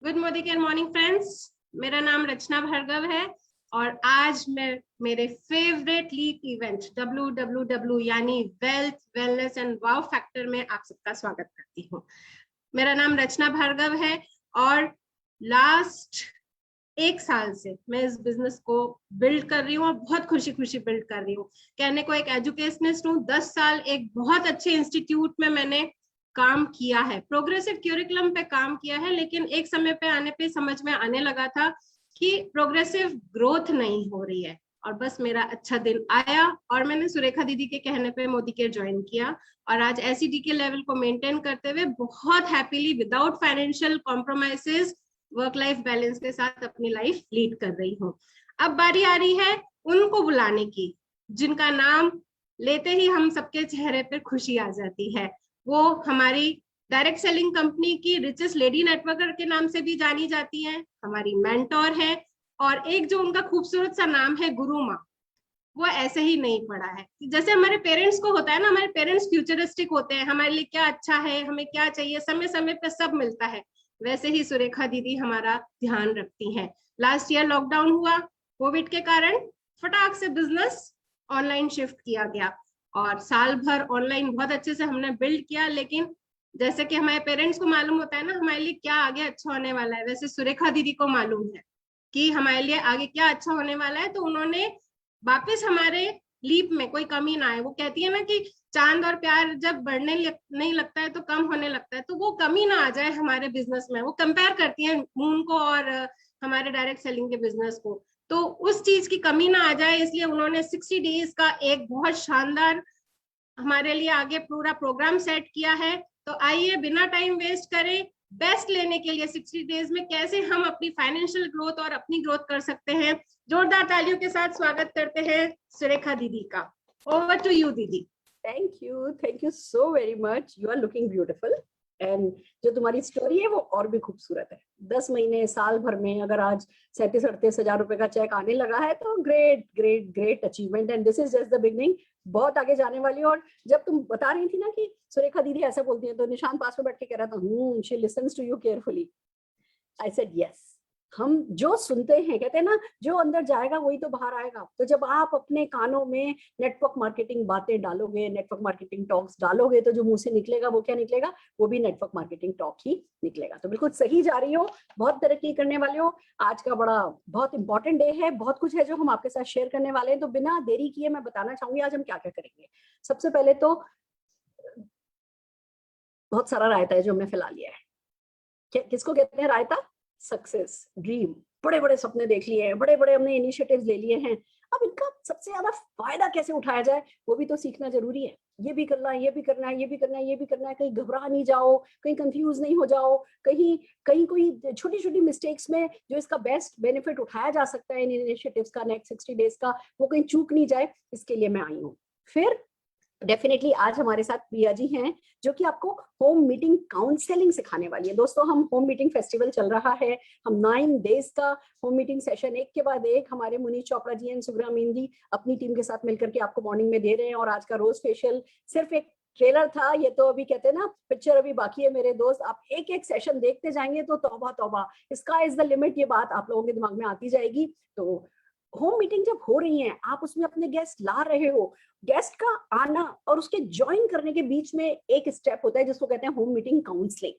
Good morning friends. मेरा नाम रचना भार्गव है और आज मैं मेरे फेवरेट लीप इवेंट WWW यानी wealth wellness and wow factor में आप सबका स्वागत करती हूँ। मेरा नाम रचना भार्गव है और लास्ट 1 साल से मैं इस बिजनेस को बिल्ड कर रही हूँ और बहुत खुशी खुशी बिल्ड कर रही हूँ। कहने को एक एजुकेशनिस्ट हूँ। 10 साल एक बहुत अच्छे इंस्टीट्यूट में मैंने काम किया है, प्रोग्रेसिव क्यूरिकुलम पे काम किया है, लेकिन एक समय पे आने पे समझ में आने लगा था कि प्रोग्रेसिव ग्रोथ नहीं हो रही है। और बस मेरा अच्छा दिन आया और मैंने सुरेखा दीदी के कहने पे मोदी केयर ज्वाइन किया और आज एसईडी के लेवल को मेंटेन करते हुए बहुत happily without financial compromises work life balance के साथ अपनी लाइफ लीड कर रही हूँ। अब बारी आ रही है उनको बुलाने की जिनका नाम लेते ही हम सबके चेहरे पे खुशी आ जाती है। वो हमारी डायरेक्ट सेलिंग कंपनी की रिचेस्ट लेडी नेटवर्कर के नाम से भी जानी जाती हैं, हमारी मेंटोर है और एक जो उनका खूबसूरत सा नाम है गुरु माँ, वो ऐसे ही नहीं पड़ा है। जैसे हमारे पेरेंट्स को होता है ना, हमारे पेरेंट्स फ्यूचरिस्टिक होते हैं, हमारे लिए क्या अच्छा है, हमें क्या चाहिए, समय समय पे सब मिलता है, वैसे ही सुरेखा दीदी हमारा ध्यान रखती हैं। लास्ट ईयर लॉकडाउन हुआ, कोविड के कारण फटाक से बिजनेस ऑनलाइन शिफ्ट किया गया और साल भर ऑनलाइन बहुत अच्छे से हमने बिल्ड किया। लेकिन जैसे कि हमारे पेरेंट्स को मालूम होता है ना हमारे लिए क्या आगे अच्छा होने वाला है, वैसे सुरेखा दीदी को मालूम है कि हमारे लिए आगे क्या अच्छा होने वाला है। तो उन्होंने वापस हमारे लीप में कोई कमी ना आए। वो कहती है ना कि चांद और प्यार जब बढ़ने नहीं लगता है तो कम होने लगता है, तो वो कमी ना आ जाए हमारे बिजनेस में। वो कंपेयर करती है मून को और हमारे डायरेक्ट सेलिंग के बिजनेस को, तो उस चीज की कमी ना आ जाए इसलिए उन्होंने 60 डेज का एक बहुत शानदार हमारे लिए आगे पूरा प्रोग्राम सेट किया है। तो आइए बिना टाइम वेस्ट करे बेस्ट लेने के लिए 60 डेज में कैसे हम अपनी फाइनेंशियल ग्रोथ और अपनी ग्रोथ कर सकते हैं। जोरदार तालियों के साथ स्वागत करते हैं सुरेखा दीदी का। ओवर टू यू दीदी। Thank you so very much. You are looking beautiful and जो तुम्हारी स्टोरी है वो और भी खूबसूरत है। 10 महीने साल भर में अगर आज 37-38 हजार रुपए का चेक आने लगा है तो great great great achievement and this is just the beginning. बहुत आगे जाने वाली। और जब तुम बता रही थी ना कि सुरेखा दीदी ऐसा बोलती है तो निशान पास में बैठ के कह रहा था she listens to you carefully. I said yes. हम जो सुनते हैं, कहते हैं ना जो अंदर जाएगा वही तो बाहर आएगा। तो जब आप अपने कानों में नेटवर्क मार्केटिंग बातें डालोगे, नेटवर्क मार्केटिंग टॉक्स डालोगे, तो जो मुंह से निकलेगा वो क्या निकलेगा, वो भी नेटवर्क मार्केटिंग टॉक ही निकलेगा। तो बिल्कुल सही जा रही हो, बहुत तरक्की करने वाले हो। आज का बड़ा बहुत इंपॉर्टेंट डे है, बहुत कुछ है जो हम आपके साथ शेयर करने वाले हैं। तो बिना देरी किए मैं बताना चाहूंगी आज हम क्या क्या करेंगे। सबसे पहले तो बहुत सारा रायता है जो हमने फैला लिया है। किसको कहते हैं रायता? सक्सेस, ड्रीम, बड़े बड़े सपने देख लिए हैं, बड़े बड़े हमने इनिशिएटिव्स ले लिए हैं। अब इनका सबसे ज्यादा फायदा कैसे उठाया जाए वो भी तो सीखना जरूरी है। ये भी करना है, ये भी करना है, ये भी करना है, ये भी करना है। कहीं घबरा नहीं जाओ, कहीं कंफ्यूज नहीं हो जाओ, कहीं कहीं कोई छोटी छोटी मिस्टेक्स में जो इसका बेस्ट बेनिफिट उठाया जा सकता है इन इनिशिएटिव्स का, नेक्स्ट 60 डेज का, वो कहीं चूक नहीं जाए, इसके लिए मैं आई हूँ। फिर डेफिनेटली आज हमारे साथ प्रिया जी हैं जो कि आपको होम मीटिंग काउंसलिंग सिखाने वाली है। दोस्तों हम होम मीटिंग फेस्टिवल चल रहा है, हम 9 डेज का होम मीटिंग सेशन एक के बाद एक हमारे मुनीष चोपड़ा जी एंड सुग्रामीन जी अपनी टीम के साथ मिलकर के आपको मॉर्निंग में दे रहे हैं। और आज का रोज फेशियल सिर्फ एक ट्रेलर था, ये तो अभी कहते हैं ना पिक्चर अभी बाकी है मेरे दोस्त। आप एक एक सेशन देखते जाएंगे तो तौबा तौबा, स्काई इज द लिमिट, ये बात आप लोगों के दिमाग में आती जाएगी। तो होम मीटिंग जब हो रही है, आप उसमें अपने गेस्ट ला रहे हो, गेस्ट का आना और उसके ज्वाइन करने के बीच में एक स्टेप होता है जिसको कहते हैं होम मीटिंग काउंसलिंग।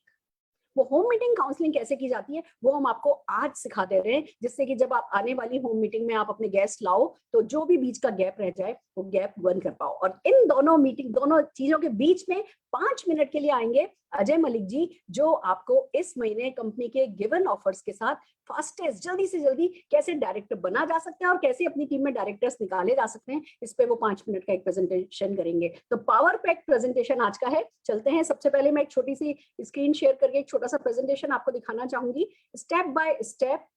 वो होम मीटिंग काउंसलिंग कैसे की जाती है वो हम आपको आज सिखा दे रहे हैं, जिससे कि जब आप आने वाली होम मीटिंग में आप अपने गेस्ट लाओ तो जो भी बीच का गैप रह जाए वो गैप बंद कर पाओ। और इन दोनों चीजों के बीच में 5 मिनट के लिए आएंगे अजय मलिक जी, जो आपको इस महीने कंपनी के गिवन ऑफर्स के साथ फास्टेस्ट, जल्दी से जल्दी कैसे डायरेक्टर बना जा सकता है और कैसे अपनी टीम में डायरेक्टर्स निकाले जा सकते हैं, इस पे वो 5 मिनट का एक प्रेजेंटेशन करेंगे। तो पावर पैक प्रेजेंटेशन आज का है। चलते हैं, सबसे पहले मैं एक छोटी सी स्क्रीन शेयर करके एक छोटा सा प्रेजेंटेशन आपको दिखाना चाहूंगी स्टेप बाय स्टेप।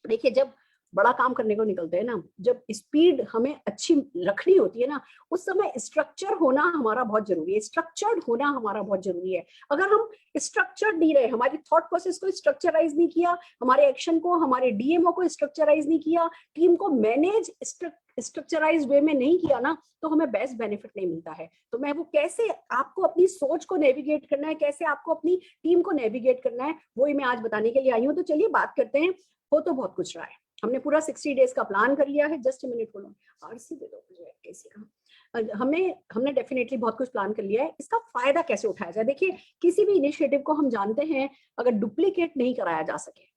देखिए, जब बड़ा काम करने को निकलते हैं ना, जब स्पीड हमें अच्छी रखनी होती है ना, उस समय स्ट्रक्चर होना हमारा बहुत जरूरी है, स्ट्रक्चर्ड होना हमारा बहुत जरूरी है। अगर हम स्ट्रक्चर्ड नहीं रहे, हमारी थॉट प्रोसेस को स्ट्रक्चराइज नहीं किया, हमारे एक्शन को, हमारे डीएमओ को स्ट्रक्चराइज नहीं किया, टीम को मैनेज स्ट्रक्चराइज वे में नहीं किया ना, तो हमें बेस्ट बेनिफिट नहीं मिलता है। तो मैं वो कैसे आपको अपनी सोच को नेविगेट करना है, कैसे आपको अपनी टीम को नेविगेट करना है, वही मैं आज बताने के लिए आई हूँ। तो चलिए बात करते हैं। हो तो बहुत कुछ रहा है, हमने पूरा 60 डेज का प्लान कर लिया है। जस्ट मिनट बोलो, आरसी दे दो मुझे कैसे का। हमने डेफिनेटली बहुत कुछ प्लान कर लिया है। इसका फायदा कैसे उठाया जाए? देखिए, किसी भी इनिशिएटिव को हम जानते हैं, अगर डुप्लीकेट नहीं कराया जा सके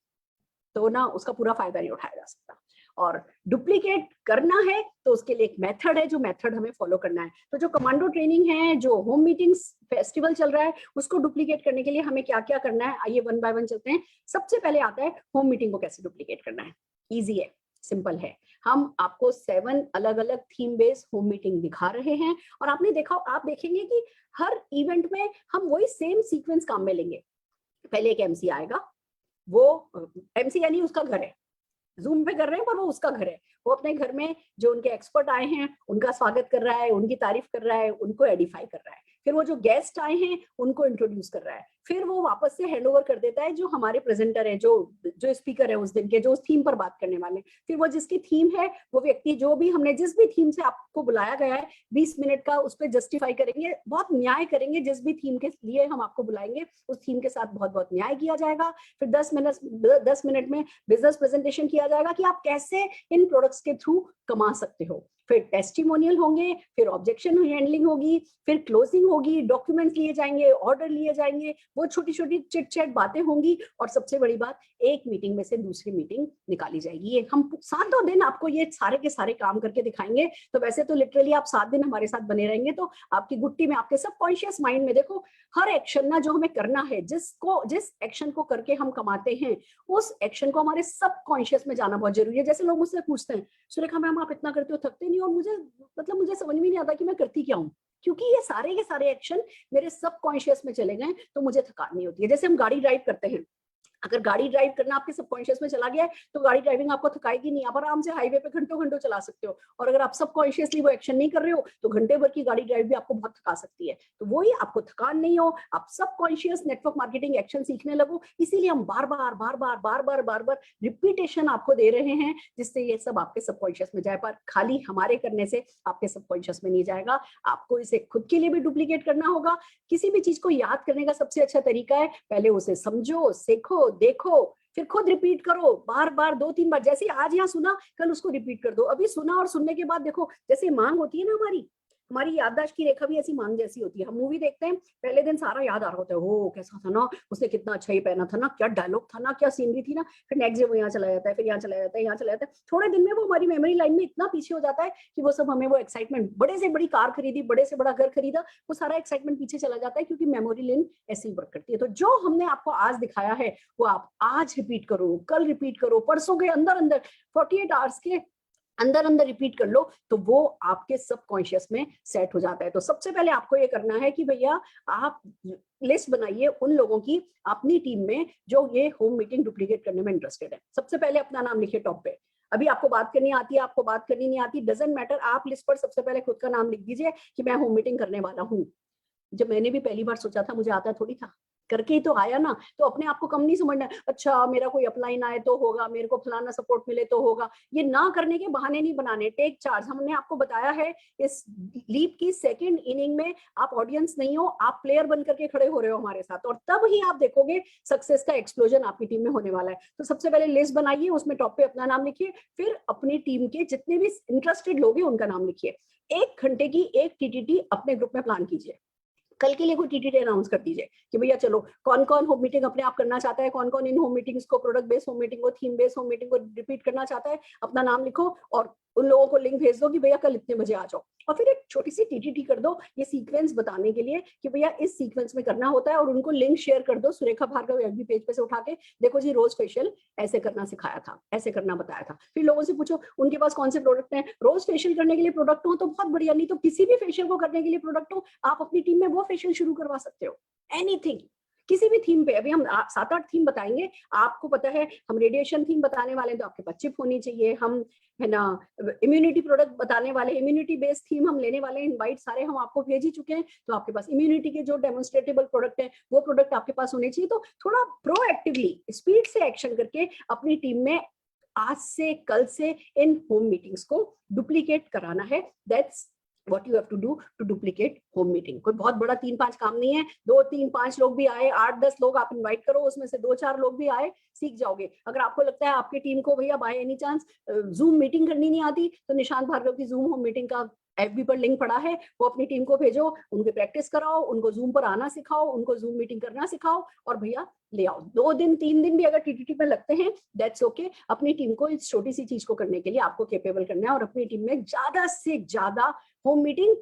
तो ना उसका पूरा फायदा नहीं उठाया जा सकता। और डुप्लीकेट करना है तो उसके लिए एक मेथड है, जो मेथड हमें फॉलो करना है। तो जो कमांडो ट्रेनिंग है, जो होम मीटिंग्स फेस्टिवल चल रहा है, उसको डुप्लीकेट करने के लिए हमें क्या क्या करना है, आइए वन बाय वन चलते हैं। सबसे पहले आता है होम मीटिंग को कैसे डुप्लीकेट करना है। इजी है, सिंपल है। हम आपको 7 अलग अलग थीम बेस्ड होम मीटिंग दिखा रहे हैं, और आपने देखा, आप देखेंगे कि हर इवेंट में हम वही सेम सीक्वेंस काम में लेंगे। पहले एक एमसी आएगा, वो एमसी यानी उसका घर है, जूम पे कर रहे हैं पर वो उसका घर है, वो अपने घर में जो उनके एक्सपर्ट आए हैं उनका स्वागत कर रहा है, उनकी तारीफ कर रहा है, उनको एडिफाई कर रहा है। फिर वो जो गेस्ट आए हैं उनको इंट्रोड्यूस कर रहा है, फिर वो वापस से हैंड ओवर कर देता है जो हमारे प्रेजेंटर है, जो स्पीकर है उस दिन के, जो उस थीम पर बात करने वाले। फिर वो जिसकी थीम है, वो व्यक्ति जो भी हमने जिस भी थीम से आपको बुलाया गया है, 20 मिनट का उस पर जस्टिफाई करेंगे, बहुत न्याय करेंगे। जिस भी थीम के लिए हम आपको बुलाएंगे उस थीम के साथ बहुत बहुत न्याय किया जाएगा। फिर 10 मिनट में बिजनेस प्रेजेंटेशन किया जाएगा कि आप कैसे इन प्रोडक्ट्स के थ्रू कमा सकते हो। फिर टेस्टिमोनियल होंगे, फिर ऑब्जेक्शन हैंडलिंग होगी, फिर क्लोजिंग होगी, डॉक्यूमेंट्स लिए जाएंगे, ऑर्डर लिए जाएंगे, वो छोटी छोटी चिट चैट बातें होंगी। और सबसे बड़ी बात, एक मीटिंग में से दूसरी मीटिंग निकाली जाएगी। ये हम 7 दिन आपको ये सारे के सारे काम करके दिखाएंगे। तो वैसे तो लिटरली आप 7 दिन हमारे साथ बने रहेंगे तो आपकी गुट्टी में, आपके सबकॉन्शियस माइंड में, देखो हर एक्शन ना जो हमें करना है, जिस एक्शन को करके हम कमाते हैं, उस एक्शन को हमारे सबकॉन्शियस में जाना बहुत जरूरी है। जैसे लोग मुझसे पूछते हैं, सुरेखा मैम आप इतना करते हो, थकते नहीं? और मुझे समझ में नहीं आता कि मैं करती क्या हूँ, क्योंकि ये सारे के सारे एक्शन मेरे सबकॉन्शियस में चले गए तो मुझे थकान नहीं होती है। जैसे हम गाड़ी ड्राइव करते हैं, अगर गाड़ी ड्राइव करना आपके सबकॉन्शियस में चला गया है तो गाड़ी ड्राइविंग आपको थकाएगी नहीं, आप आराम से हाईवे पे घंटों घंटों चला सकते हो। और अगर आप सबकॉन्शियसली वो एक्शन नहीं कर रहे हो तो घंटे भर की गाड़ी ड्राइव भी आपको बहुत थका सकती है। तो वही, आपको थकान नहीं हो, आप सबकॉन्शियस नेटवर्क मार्केटिंग एक्शन सीखने लगो। इसीलिए हम बार बार रिपीटेशन आपको दे रहे हैं, जिससे ये सब आपके सबकॉन्शियस में जाए। पर खाली हमारे करने से आपके सबकॉन्शियस में नहीं जाएगा, आपको इसे खुद के लिए भी डुप्लीकेट करना होगा। किसी भी चीज को याद करने का सबसे अच्छा तरीका है, पहले उसे समझो, सीखो, देखो, फिर खुद रिपीट करो बार बार, 2-3 बार। जैसे आज यहाँ सुना, कल उसको रिपीट कर दो। अभी सुना और सुनने के बाद देखो, जैसे मांग होती है ना, हमारी याददाश्त की रेखा भी ऐसी मांग जैसी होती है। हम मूवी देखते हैं, पहले दिन सारा याद आ रहा होता है, हो कैसा था ना, उसने कितना अच्छा ही पहना था ना, क्या डायलॉग था ना, क्या सीनरी थी ना। फिर नेक्स्ट डे वो यहाँ चला जाता है, फिर यहाँ चला जाता है, यहाँ चला जाता है। थोड़े दिन में वो हमारी मेमोरी लाइन में इतना पीछे हो जाता है कि वो सब, हमें वो एक्साइटमेंट, बड़े से बड़ी कार खरीदी, बड़े से बड़ा घर खरीदा, वो सारा एक्साइटमेंट पीछे चला जाता है, क्योंकि मेमोरी लाइन ऐसी वर्क करती है। तो जो हमने आपको आज दिखाया है वो आप आज रिपीट करो, कल रिपीट करो, परसों के अंदर 48 आवर्स के अंदर रिपीट कर लो, तो वो आपके सबकॉन्शियस में सेट हो जाता है। तो सबसे पहले आपको ये करना है कि भैया आप लिस्ट बनाइए उन लोगों की अपनी टीम में जो ये होम मीटिंग डुप्लीकेट करने में इंटरेस्टेड है। सबसे पहले अपना नाम लिखिए टॉप पे। अभी आपको बात करनी आती है, आपको बात करनी नहीं आती, डजंट मैटर, आप लिस्ट पर सबसे पहले खुद का नाम लिख दीजिए कि मैं होम मीटिंग करने वाला हूँ। जब मैंने भी पहली बार सोचा था, मुझे आता थोड़ी था, करके ही तो आया ना। तो अपने आप को कम नहीं समझना, अच्छा मेरा कोई अपलाइन आए तो होगा, मेरे को फलाना सपोर्ट मिले तो होगा, ये ना करने के बहाने नहीं बनाने। Take charge. हमने आपको बताया है, इस लीप की सेकंड इनिंग में आप ऑडियंस नहीं हो, आप प्लेयर बन करके खड़े हो रहे हो हमारे साथ, और तब ही आप देखोगे सक्सेस का एक्सप्लोजन आपकी टीम में होने वाला है। तो सबसे पहले लिस्ट बनाइए, उसमें टॉप पे अपना नाम लिखिए, फिर अपनी टीम के जितने भी इंटरेस्टेड लोग हैं उनका नाम लिखिए। 1 घंटे की एक टीटीटी अपने ग्रुप में प्लान कीजिए। कल के लिए कोई टीटीटी अनाउंस कर दीजिए कि भैया चलो, कौन कौन होम मीटिंग अपने आप करना चाहता है, कौन कौन इन होम मीटिंग्स को, प्रोडक्ट बेस्ड होम मीटिंग को, थीम बेस्ड होम मीटिंग को रिपीट करना चाहता है। अपना नाम लिखो और उन लोगों को लिंक भेज दो कि भैया कल इतने बजे आ जाओ, और फिर एक छोटी सी टीटीटी कर दो ये सीक्वेंस बताने के लिए कि भैया इस सीक्वेंस में करना होता है, और उनको लिंक शेयर कर दो सुरेखा भार्गव एफबी पेज पे से उठा के, देखो जी रोज फेशियल ऐसे करना सिखाया था, ऐसे करना बताया था। फिर लोगों से पूछो उनके पास कौन से प्रोडक्ट हैं, रोज फेशियल करने के लिए प्रोडक्ट हो तो बहुत बढ़िया, नहीं तो किसी भी फेशियल को करने के लिए प्रोडक्ट हो, आप अपनी टीम में वो फेशियल शुरू करवा सकते हो। एनीथिंग, किसी भी थीम पे, अभी हम 7-8 थीम बताएंगे, आपको पता है हम रेडिएशन थीम बताने वाले हैं तो आपके पास चिप होनी चाहिए, हम है ना इम्यूनिटी प्रोडक्ट बताने वाले, इम्यूनिटी बेस्ड थीम हम लेने वाले हैं, इनवाइट सारे हम आपको भेज ही चुके हैं, तो आपके पास इम्यूनिटी के जो डेमोन्स्ट्रेटेबल प्रोडक्ट है वो प्रोडक्ट आपके पास होने चाहिए। तो थोड़ा प्रोएक्टिवली स्पीड से एक्शन करके अपनी टीम में आज से कल से इन होम मीटिंग्स को डुप्लीकेट कराना है। That's what you have to do to duplicate home meeting। कोई बहुत बड़ा 3-5 काम नहीं है, 2-3-5 लोग भी आए, 8-10 लोग आप इनवाइट करो, उसमें से 2-4 लोग भी आए, सीख जाओगे। अगर आपको लगता है आपकी टीम को भैया by any chance zoom meeting करनी नहीं आती, तो निशांत भार्गव की जूम होम मीटिंग का एफबी पर लिंक पड़ा है, वो अपनी टीम को भेजो, उनकी प्रैक्टिस कराओ, उनको जूम पर आना सिखाओ, उनको जूम मीटिंग करना सिखाओ, और भैया ले आओ। 2 दिन 3 दिन भी अगर टीटीटी पे लगते हैं, दैट्स ओके। अपनी टीम को इस छोटी सी चीज को करने के लिए आपको कैपेबल करना है, और अपनी टीम में ज्यादा से ज्यादा होम मीटिंग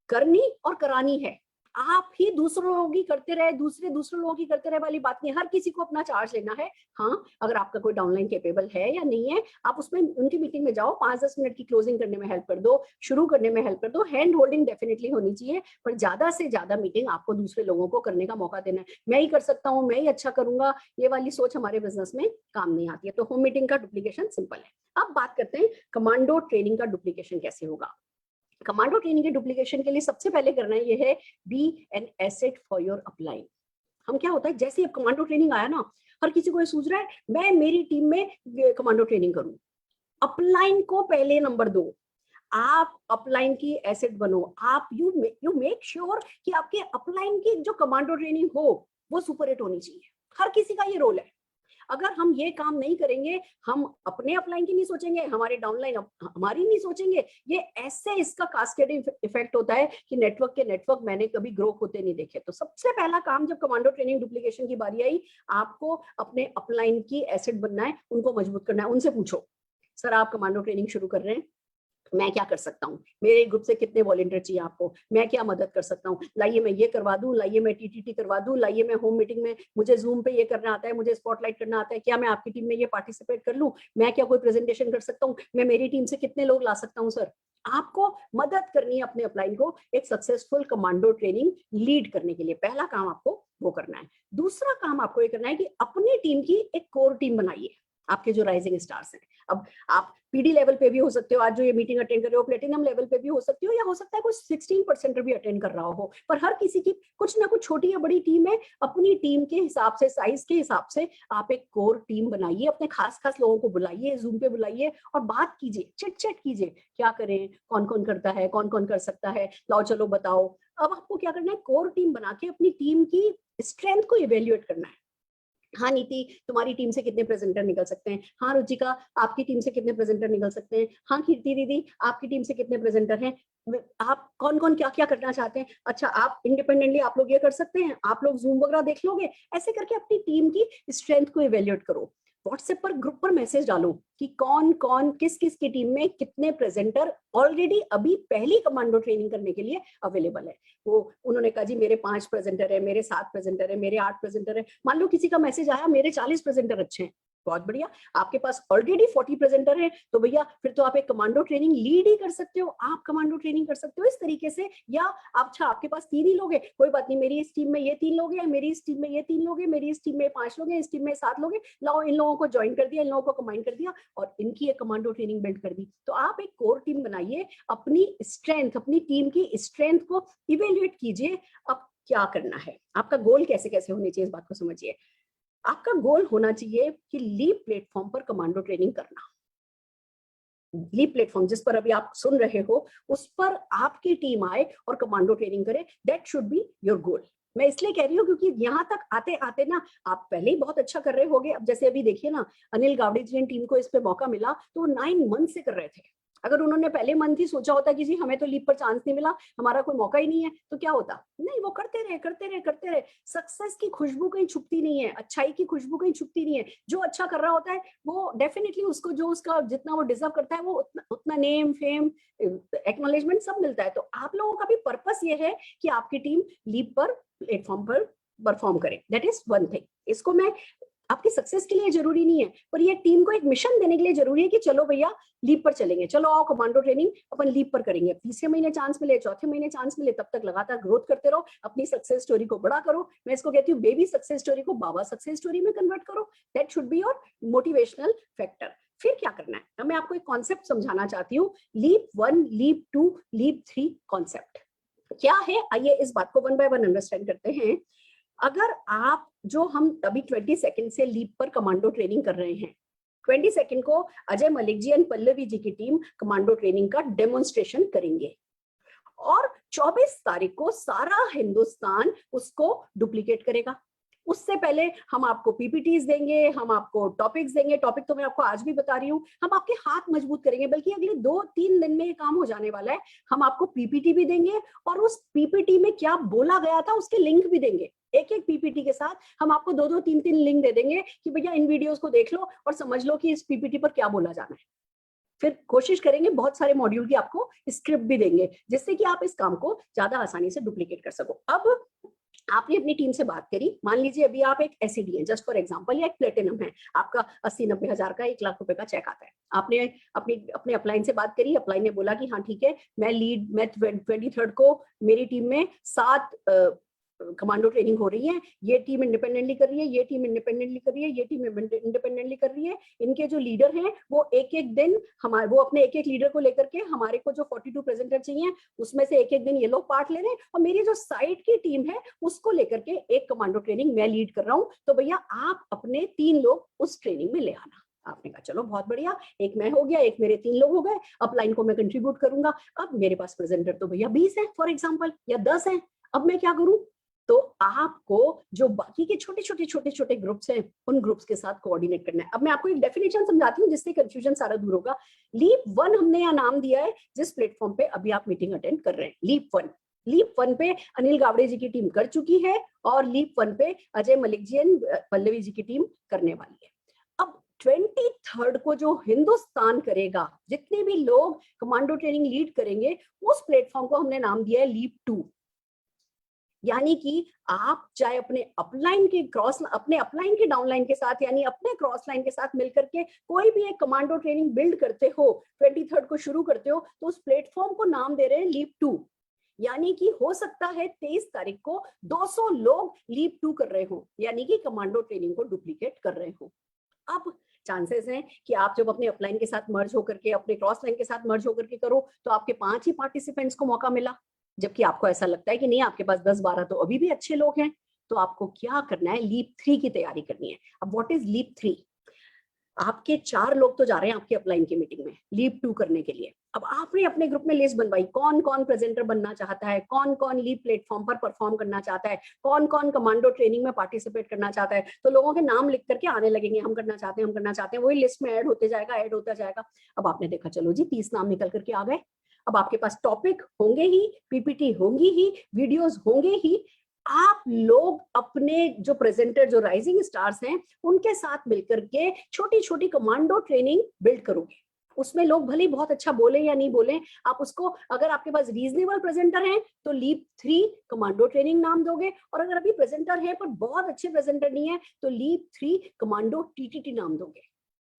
करनी और करानी है। आप ही दूसरों लोगों की करते रहे, दूसरे लोगों की करते रहे वाली बात नहीं, हर किसी को अपना चार्ज लेना है। हाँ, अगर आपका कोई डाउनलाइन कैपेबल है या नहीं है, आप उसमें उनकी मीटिंग में जाओ, 5-10 मिनट की क्लोजिंग करने में हेल्प कर दो, शुरू करने में हेल्प कर दो, हैंड होल्डिंग डेफिनेटली होनी चाहिए, पर ज्यादा से ज्यादा मीटिंग आपको दूसरे लोगों को करने का मौका देना है। मैं ही कर सकता हूँ, मैं ही अच्छा करूंगा, ये वाली सोच हमारे बिजनेस में काम नहीं आती है। तो होम मीटिंग का डुप्लीकेशन सिंपल है। अब बात करते हैं कमांडो ट्रेनिंग का डुप्लीकेशन कैसे होगा। कमांडो ट्रेनिंग के डुप्लीकेशन के लिए सबसे पहले करना ये है, be an asset for your upline. हम क्या होता है, जैसे अब कमांडो ट्रेनिंग आया ना, हर किसी को ये सूझ रहा है मैं मेरी टीम में कमांडो ट्रेनिंग करूं। अपलाइन को पहले नंबर दो, आप अपलाइन की एसेट बनो। आप यू मेक श्योर कि आपके अपलाइन की जो कमांडो ट्रेनिंग हो वो सुपर हिट होनी चाहिए। हर किसी का ये रोल है। अगर हम ये काम नहीं करेंगे, हम अपने अपलाइन की नहीं सोचेंगे, हमारे डाउनलाइन हमारी नहीं सोचेंगे, ये ऐसे इसका कास्केडिंग इफेक्ट होता है कि नेटवर्क के नेटवर्क मैंने कभी ग्रो होते नहीं देखे। तो सबसे पहला काम जब कमांडो ट्रेनिंग डुप्लीकेशन की बारी आई, आपको अपने अपलाइन की एसेट बनना है, उनको मजबूत करना है। उनसे पूछो, सर आप कमांडो ट्रेनिंग शुरू कर रहे हैं, मैं क्या कर सकता हूँ, मेरे ग्रुप से कितने वॉलंटियर चाहिए आपको, मैं क्या मदद कर सकता हूँ, लाइए मैं ये करवा दूं, लाइए मैं टीटीटी करवा दूं, लाइए मैं होम मीटिंग में मुझे जूम पे ये करना आता है, मुझे स्पॉटलाइट करना आता है, क्या मैं आपकी टीम में ये पार्टिसिपेट कर लूं, मैं क्या कोई प्रेजेंटेशन कर सकता हूँ, मैं मेरी टीम से कितने लोग ला सकता हूँ। सर आपको मदद करनी है अपने अपलाइन को एक सक्सेसफुल कमांडो ट्रेनिंग लीड करने के लिए। पहला काम आपको वो करना है। दूसरा काम आपको ये करना है कि अपनी टीम की एक कोर टीम बनाइए, आपके जो राइजिंग स्टार्स हैं। अब आप पीडी लेवल पे भी हो सकते हो, आज जो ये मीटिंग अटेंड कर रहे हो प्लेटिनम लेवल पे भी हो सकते हो, या हो सकता है कुछ 16% भी अटेंड कर रहा हो, पर हर किसी की कुछ ना कुछ छोटी या बड़ी टीम है। अपनी टीम के हिसाब से, साइज के हिसाब से आप एक कोर टीम बनाइए, अपने खास खास लोगों को बुलाइए, जूम पे बुलाइए और बात कीजिए, चिट चैट कीजिए, क्या करें, कौन कौन करता है, कौन कौन कर सकता है, लाओ चलो बताओ। अब आपको क्या करना है, कोर टीम बना के अपनी टीम की स्ट्रेंथ को इवेल्युएट करना है। हाँ नीति, तुम्हारी टीम से कितने प्रेजेंटर निकल सकते हैं, हाँ रुचिका आपकी टीम से कितने प्रेजेंटर निकल सकते हैं, हाँ कीर्ति दीदी आपकी टीम से कितने प्रेजेंटर हैं, आप कौन कौन क्या क्या करना चाहते हैं, अच्छा आप इंडिपेंडेंटली आप लोग ये कर सकते हैं, आप लोग जूम वगैरह देख लोगे। ऐसे करके अपनी टीम की स्ट्रेंथ को इवेल्युएट करो। व्हाट्सएप पर ग्रुप पर मैसेज डालो कि कौन कौन किस किस की टीम में कितने प्रेजेंटर ऑलरेडी अभी पहली कमांडो ट्रेनिंग करने के लिए अवेलेबल है। वो उन्होंने कहा जी मेरे 5 प्रेजेंटर है, मेरे 7 प्रेजेंटर है, मेरे 8 प्रेजेंटर है। मान लो किसी का मैसेज आया मेरे 40 प्रेजेंटर अच्छे हैं, बहुत बढ़िया, आपके पास ऑलरेडी 40 प्रेजेंटर हैं, तो भैया फिर तो आप एक कमांडो ट्रेनिंग लीड ही कर सकते हो, आप कमांडो ट्रेनिंग कर सकते हो इस तरीके से। या अच्छा आपके पास 3 ही लोग हैं, कोई बात नहीं, मेरी इस टीम में ये 3 लोग हैं, मेरी इस टीम में ये 3 लोग हैं, मेरी इस टीम में 5 लोग हैं, इस टीम में 7 लोग हैं, लाओ इन लोगों को ज्वाइन कर दिया, इन लोगों को कंबाइन कर दिया और इनकी एक कमांडो ट्रेनिंग बिल्ड कर दी। तो आप एक कोर टीम बनाइए, अपनी स्ट्रेंथ, अपनी टीम की स्ट्रेंथ को इवेल्युएट कीजिए। अब क्या करना है, आपका गोल कैसे कैसे होने चाहिए, इस बात को समझिए। आपका गोल होना चाहिए कि लीप प्लेटफॉर्म पर कमांडो ट्रेनिंग करना। लीप प्लेटफॉर्म जिस पर अभी आप सुन रहे हो, उस पर आपकी टीम आए और कमांडो ट्रेनिंग करे, that should be your goal. मैं इसलिए कह रही हूँ क्योंकि यहाँ तक आते आते ना आप पहले ही बहुत अच्छा कर रहे होगे। अब जैसे अभी देखिए ना, अनिल गावड़े जी ने टीम को इस पे मौका मिला तो 9 मंथ से कर रहे थे। अगर उन्होंने पहले मंथ ही सोचा होता कि जी हमें तो लीप पर चांस नहीं मिला, हमारा कोई मौका ही नहीं है, तो क्या होता, नहीं वो करते रहे करते रहे करते रहे। सक्सेस की खुशबू कहीं छुपती नहीं है, अच्छाई की खुशबू कहीं छुपती नहीं है। जो अच्छा कर रहा होता है वो डेफिनेटली उसको जो उसका जितना वो डिजर्व करता है वो उतना नेम फेम एक्नॉलेजमेंट सब मिलता है। तो आप लोगों का भी पर्पस ये है कि आपकी टीम लीप पर प्लेटफॉर्म पर परफॉर्म करे, दैट इज वन थिंग। इसको मैं आपकी सक्सेस के लिए जरूरी नहीं है, पर ये टीम को एक मिशन देने के लिए जरूरी है कि चलो भैया लीप पर चलेंगे, चलो आओ कमांडो ट्रेनिंग अपन लीप पर करेंगे, तीसरे महीने चांस मिले, चौथे महीने चांस मिले, तब तक लगातार ग्रोथ करते रहो, अपनी सक्सेस स्टोरी को बड़ा करो। मैं इसको कहती हूँ बेबी सक्सेस स्टोरी को बाबा सक्सेस स्टोरी में कन्वर्ट करो। That should be your motivational factor. फिर क्या करना है, अब मैं आपको एक कॉन्सेप्ट समझाना चाहती हूँ, लीप 1, लीप 2, लीप 3 कॉन्सेप्ट क्या है। आइए इस बात को 1 by 1 अंडरस्टैंड करते हैं। अगर आप जो हम अभी 20 सेकंड से लीप पर कमांडो ट्रेनिंग कर रहे हैं, 20 सेकंड को अजय मलिक जी एंड पल्लवी जी की टीम कमांडो ट्रेनिंग का डेमोन्स्ट्रेशन करेंगे और 24 तारीख को सारा हिंदुस्तान उसको डुप्लीकेट करेगा। उससे पहले हम आपको पीपीटीज देंगे, हम आपको टॉपिक्स देंगे, टॉपिक तो मैं आपको आज भी बता रही हूँ, हम आपके हाथ मजबूत करेंगे, बल्कि अगले 2-3 दिन में ये काम हो जाने वाला है। हम आपको पीपीटी भी देंगे और उस पीपीटी में क्या बोला गया था उसके लिंक भी देंगे। एक एक पीपीटी के साथ हम आपको 2-2, 3-3 लिंक दे देंगे कि भैया इन वीडियोस को देख लो और समझ लो कि इस पीपीटी पर क्या बोला जाना है। फिर कोशिश करेंगे बहुत सारे मॉड्यूल की आपको स्क्रिप्ट भी देंगे, जिससे कि आप इस काम को ज्यादा आसानी से डुप्लीकेट कर सको। अब आपने अपनी टीम से बात करी, मान लीजिए अभी आप एक एसईडी हैं जस्ट फॉर एग्जांपल, या एक प्लेटिनम है, आपका 80-90 हजार का 1 लाख रुपए का चेक आता है। आपने अपने अपलाइन से बात करी, अपलाइन ने बोला कि हाँ ठीक है, मैं 23rd को मेरी टीम में 7 कमांडो ट्रेनिंग हो रही है, ये टीम इंडिपेंडेंटली कर रही है, ये टीम इंडिपेंडेंटली कर रही है, ये टीम इंडिपेंडेंटली कर रही है। इनके जो लीडर हैं वो एक दिन वो अपने एक लीडर को लेकर के हमारे को जो 42 प्रेजेंटर चाहिए उसमें से एक दिन ये लोग पार्ट ले रहे हैं, और मेरी जो साइड की टीम है उसको लेकर के एक कमांडो ट्रेनिंग मैं लीड कर रहा हूँ। तो भैया आप अपने 3 लोग उस ट्रेनिंग में ले आना। आपने कहा चलो बहुत बढ़िया, एक मैं हो गया, एक मेरे 3 लोग हो गए, अपलाइन को मैं कंट्रीब्यूट करूंगा। अब मेरे पास प्रेजेंटर तो भैया 20 है फॉर एग्जाम्पल, या 10 है। अब मैं क्या करूं, तो आपको जो बाकी के छोटे ग्रुप्स हैं उन ग्रुप्स के साथ कोऑर्डिनेट करना है। अब मैं आपको एक डेफिनेशन समझाती हूँ जिससे कंफ्यूजन सारा दूर होगा। लीप 1 हमने यह नाम दिया है जिस प्लेटफॉर्म पे अभी आप मीटिंग अटेंड कर रहे हैं। लीप 1 पे अनिल गावड़े जी की टीम कर चुकी है और लीप 1 पे अजय मलिक जी एंड पल्लवी जी की टीम करने वाली है। अब 23rd को जो हिंदुस्तान करेगा, जितने भी लोग कमांडो ट्रेनिंग लीड करेंगे, उस प्लेटफॉर्म को हमने नाम दिया है लीप 2। यानी कि आप चाहे अपने अपलाइन के डाउनलाइन के साथ, यानी अपने क्रॉस लाइन के साथ मिलकर के कोई भी एक कमांडो ट्रेनिंग बिल्ड करते हो, 23rd को शुरू करते हो, तो उस प्लेटफॉर्म को नाम दे रहे हैं लीप 2। यानी कि हो सकता है 23 तारीख को 200 लोग लीप 2 कर रहे हो, यानी कि कमांडो ट्रेनिंग को डुप्लीकेट कर रहे हो। अब चांसेस हैं कि आप जब अपने अपलाइन के साथ मर्ज होकर के, अपने क्रॉस लाइन के साथ मर्ज होकर के करो, तो आपके 5 ही पार्टिसिपेंट्स को मौका मिला, जबकि आपको ऐसा लगता है कि नहीं आपके पास 10-12 तो अभी भी अच्छे लोग हैं। तो आपको क्या करना है, लीप 3 की तैयारी करनी है। अब व्हाट इज लीप 3? आपके 4 लोग तो जा रहे हैं आपके अपलाइन की मीटिंग में लीप 2 करने के लिए। अब आपने अपने ग्रुप में लिस्ट बनवाई, कौन कौन प्रेजेंटर बनना चाहता है, कौन कौन लीप प्लेटफॉर्म पर परफॉर्म करना चाहता है, कौन कौन कमांडो ट्रेनिंग में पार्टिसिपेट करना चाहता है। तो लोगों के नाम लिख करके आने लगेंगे, हम करना चाहते हैं, हम करना चाहते हैं, वही लिस्ट में ऐड होते जाएगा। अब आपने देखा चलो जी 30 नाम निकल करके आ गए। अब आपके पास टॉपिक होंगे ही, पीपीटी होंगी ही, वीडियोस होंगे ही। आप लोग अपने जो प्रेजेंटर, जो राइजिंग स्टार्स हैं, उनके साथ मिलकर के छोटी छोटी कमांडो ट्रेनिंग बिल्ड करोगे। उसमें लोग भले ही बहुत अच्छा बोले या नहीं बोले, आप उसको, अगर आपके पास रीजनेबल प्रेजेंटर हैं तो लीप 3 कमांडो ट्रेनिंग नाम दोगे, और अगर अभी प्रेजेंटर है पर बहुत अच्छे प्रेजेंटर नहीं है तो लीप 3 कमांडो टीटीटी नाम दोगे।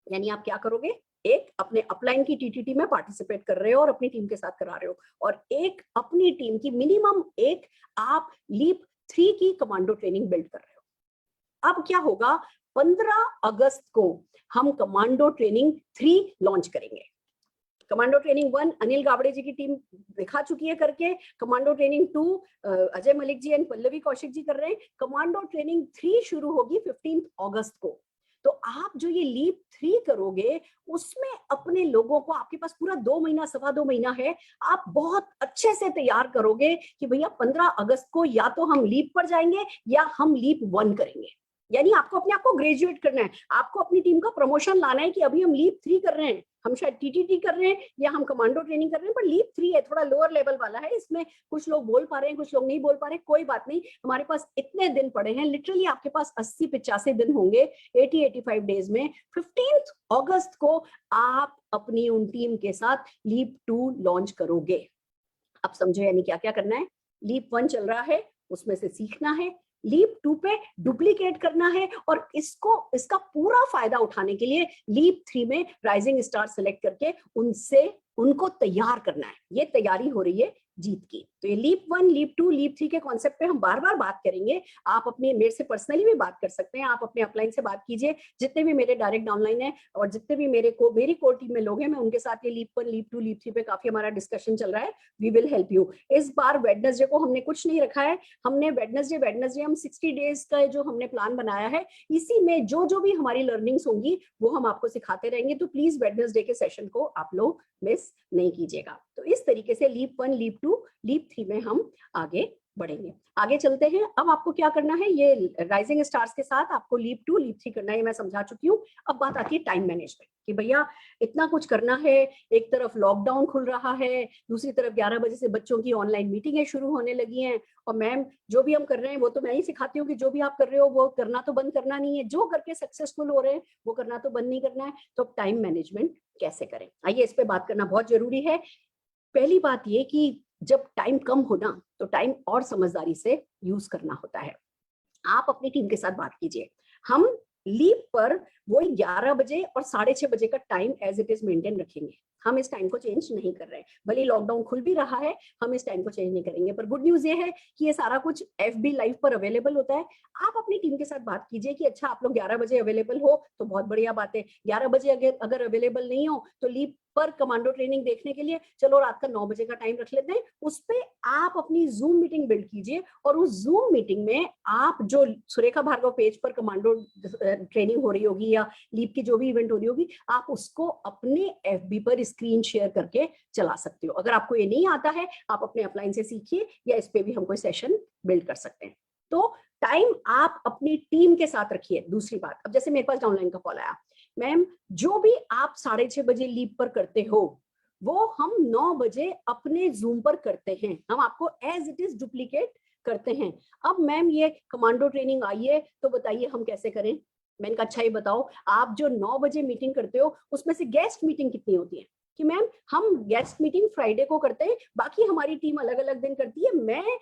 यानी आप क्या करोगे, एक अपने अपलाइन की टीटीटी में पार्टिसिपेट कर रहे हो और अपनी टीम के साथ करा रहे हो, और एक अपनी टीम की मिनिमम एक आप लीप 3 की कमांडो ट्रेनिंग बिल्ड कर रहे हो। अब क्या होगा, 15 अगस्त को हम कमांडो ट्रेनिंग 3 लॉन्च करेंगे। कमांडो ट्रेनिंग 1 अनिल गावड़े जी की टीम दिखा चुकी है करके, commando training 2 Ajay Malik ji and Pallavi Kaushik ji कर रहे हैं, कमांडो ट्रेनिंग 3 शुरू होगी 15 अगस्त को। तो आप जो ये लीप 3 करोगे उसमें अपने लोगों को, आपके पास पूरा 2 महीना, 2.25 महीना है, आप बहुत अच्छे से तैयार करोगे कि भैया 15 अगस्त को या तो हम लीप पर जाएंगे या हम लीप 1 करेंगे। यानी आपको अपने आप को ग्रेजुएट करना है, आपको अपनी टीम का प्रमोशन लाना है कि अभी हम लीप 3 कर रहे हैं, हम शायद टीटीटी कर रहे हैं या हम कमांडो ट्रेनिंग कर रहे हैं, पर लीप 3 है, थोड़ा लोअर लेवल वाला है। इसमें कुछ लोग बोल पा रहे हैं, कुछ लोग नहीं बोल पा रहे, कोई बात नहीं, हमारे पास इतने दिन पड़े हैं, लिटरली आपके पास 80-85 दिन होंगे, 80-85 डेज में 15 अगस्त को आप अपनी उन टीम के साथ लीप 2 लॉन्च करोगे। अब समझो यानी क्या क्या करना है। लीप 1 चल रहा है, उसमें से सीखना है, लीप 2 पे डुप्लीकेट करना है और इसका पूरा फायदा उठाने के लिए लीप 3 में राइजिंग स्टार सेलेक्ट करके उनको तैयार करना है। ये तैयारी हो रही है जीत की। तो ये लीप 1, लीप 2, लीप 3 के कॉन्सेप्ट पे हम बार बार बात करेंगे। आप अपने मेरे से पर्सनली भी बात कर सकते हैं, आप अपने अपलाइन से बात कीजिए, जितने भी मेरे डायरेक्ट डाउनलाइन है और जितने भी मेरी कोर टीम में लोग हैं, मैं उनके साथ ये लीप 1, लीप 2, लीप 3 पे काफी हमारा डिस्कशन चल रहा है। We will help you. इस बार वेडनेसडे को हमने कुछ नहीं रखा है, हमने वेडनेसडे हम 60 डेज का जो हमने प्लान बनाया है, इसी में जो भी हमारी लर्निंग्स होंगी वो हम आपको सिखाते रहेंगे। तो प्लीज वेडनेसडे के सेशन को आप लोग मिस नहीं कीजिएगा। तो इस तरीके से लीप 1, लीप 2, लीप 3 में हम आगे बढ़ेंगे। आगे चलते हैं। अब आपको क्या करना है, ये राइजिंग स्टार्स के साथ आपको लीप 2, लीप 3 करना है, मैं समझा चुकी हूँ। अब बात आती है टाइम मैनेजमेंट कि भैया इतना कुछ करना है, एक तरफ लॉकडाउन खुल रहा है, दूसरी तरफ 11 बजे से बच्चों की ऑनलाइन मीटिंगें शुरू होने लगी हैं। और मैम जो भी हम कर रहे हैं वो तो मैं ही सिखाती हूँ कि जो भी आप कर रहे हो वो करना तो बंद करना नहीं है, जो करके सक्सेसफुल हो रहे हैं वो करना तो बंद नहीं करना है। तो टाइम मैनेजमेंट कैसे करें, आइए इस पे बात करना बहुत जरूरी है। पहली बात ये कि जब टाइम कम हो ना तो टाइम और समझदारी से यूज करना होता है। आप अपनी टीम के साथ बात कीजिए। हम लीप पर वही 11 बजे और 6:30 बजे का time as it is maintain रखेंगे। हम इस टाइम को चेंज नहीं कर रहे हैं, भले लॉकडाउन खुल भी रहा है, हम इस टाइम को चेंज नहीं करेंगे। पर गुड न्यूज ये है कि ये सारा कुछ FB लाइव पर अवेलेबल होता है। आप अपनी टीम के साथ बात कीजिए कि अच्छा आप लोग 11 बजे अवेलेबल हो तो बहुत बढ़िया बात है, 11 बजे अगर अवेलेबल नहीं हो तो लीप पर कमांडो ट्रेनिंग देखने के लिए चलो रात का 9 बजे का टाइम रख लेते हैं। उस पे आप अपनी जूम मीटिंग बिल्ड कीजिए और उस जूम मीटिंग में आप जो सुरेखा भार्गव पेज पर कमांडो ट्रेनिंग हो रही होगी या लीप की जो भी इवेंट हो रही होगी, आप उसको अपने FB पर स्क्रीन शेयर करके चला सकते हो। अगर आपको ये नहीं आता है आप अपने अपलाइन से सीखिए या इस पे भी हम कोई सेशन बिल्ड कर सकते हैं। तो टाइम आप अपनी टीम के साथ रखिए। दूसरी बात, अब जैसे मेरे पास डाउनलाइन का कॉल आया, मैम जो भी आप 6:30 बजे लीप पर करते हो वो हम 9 बजे अपने जूम पर करते हैं, हम आपको एज इट इज डुप्लीकेट करते हैं। अब मैम ये कमांडो ट्रेनिंग आई है तो बताइए हम कैसे करें। मैंने कहा अच्छा ये बताओ, आप जो 9 बजे मीटिंग करते हो उसमें से गेस्ट मीटिंग कितनी होती है? कि मैम हम गेस्ट मीटिंग फ्राइडे को करते हैं, बाकी हमारी टीम अलग अलग दिन करती है, मैं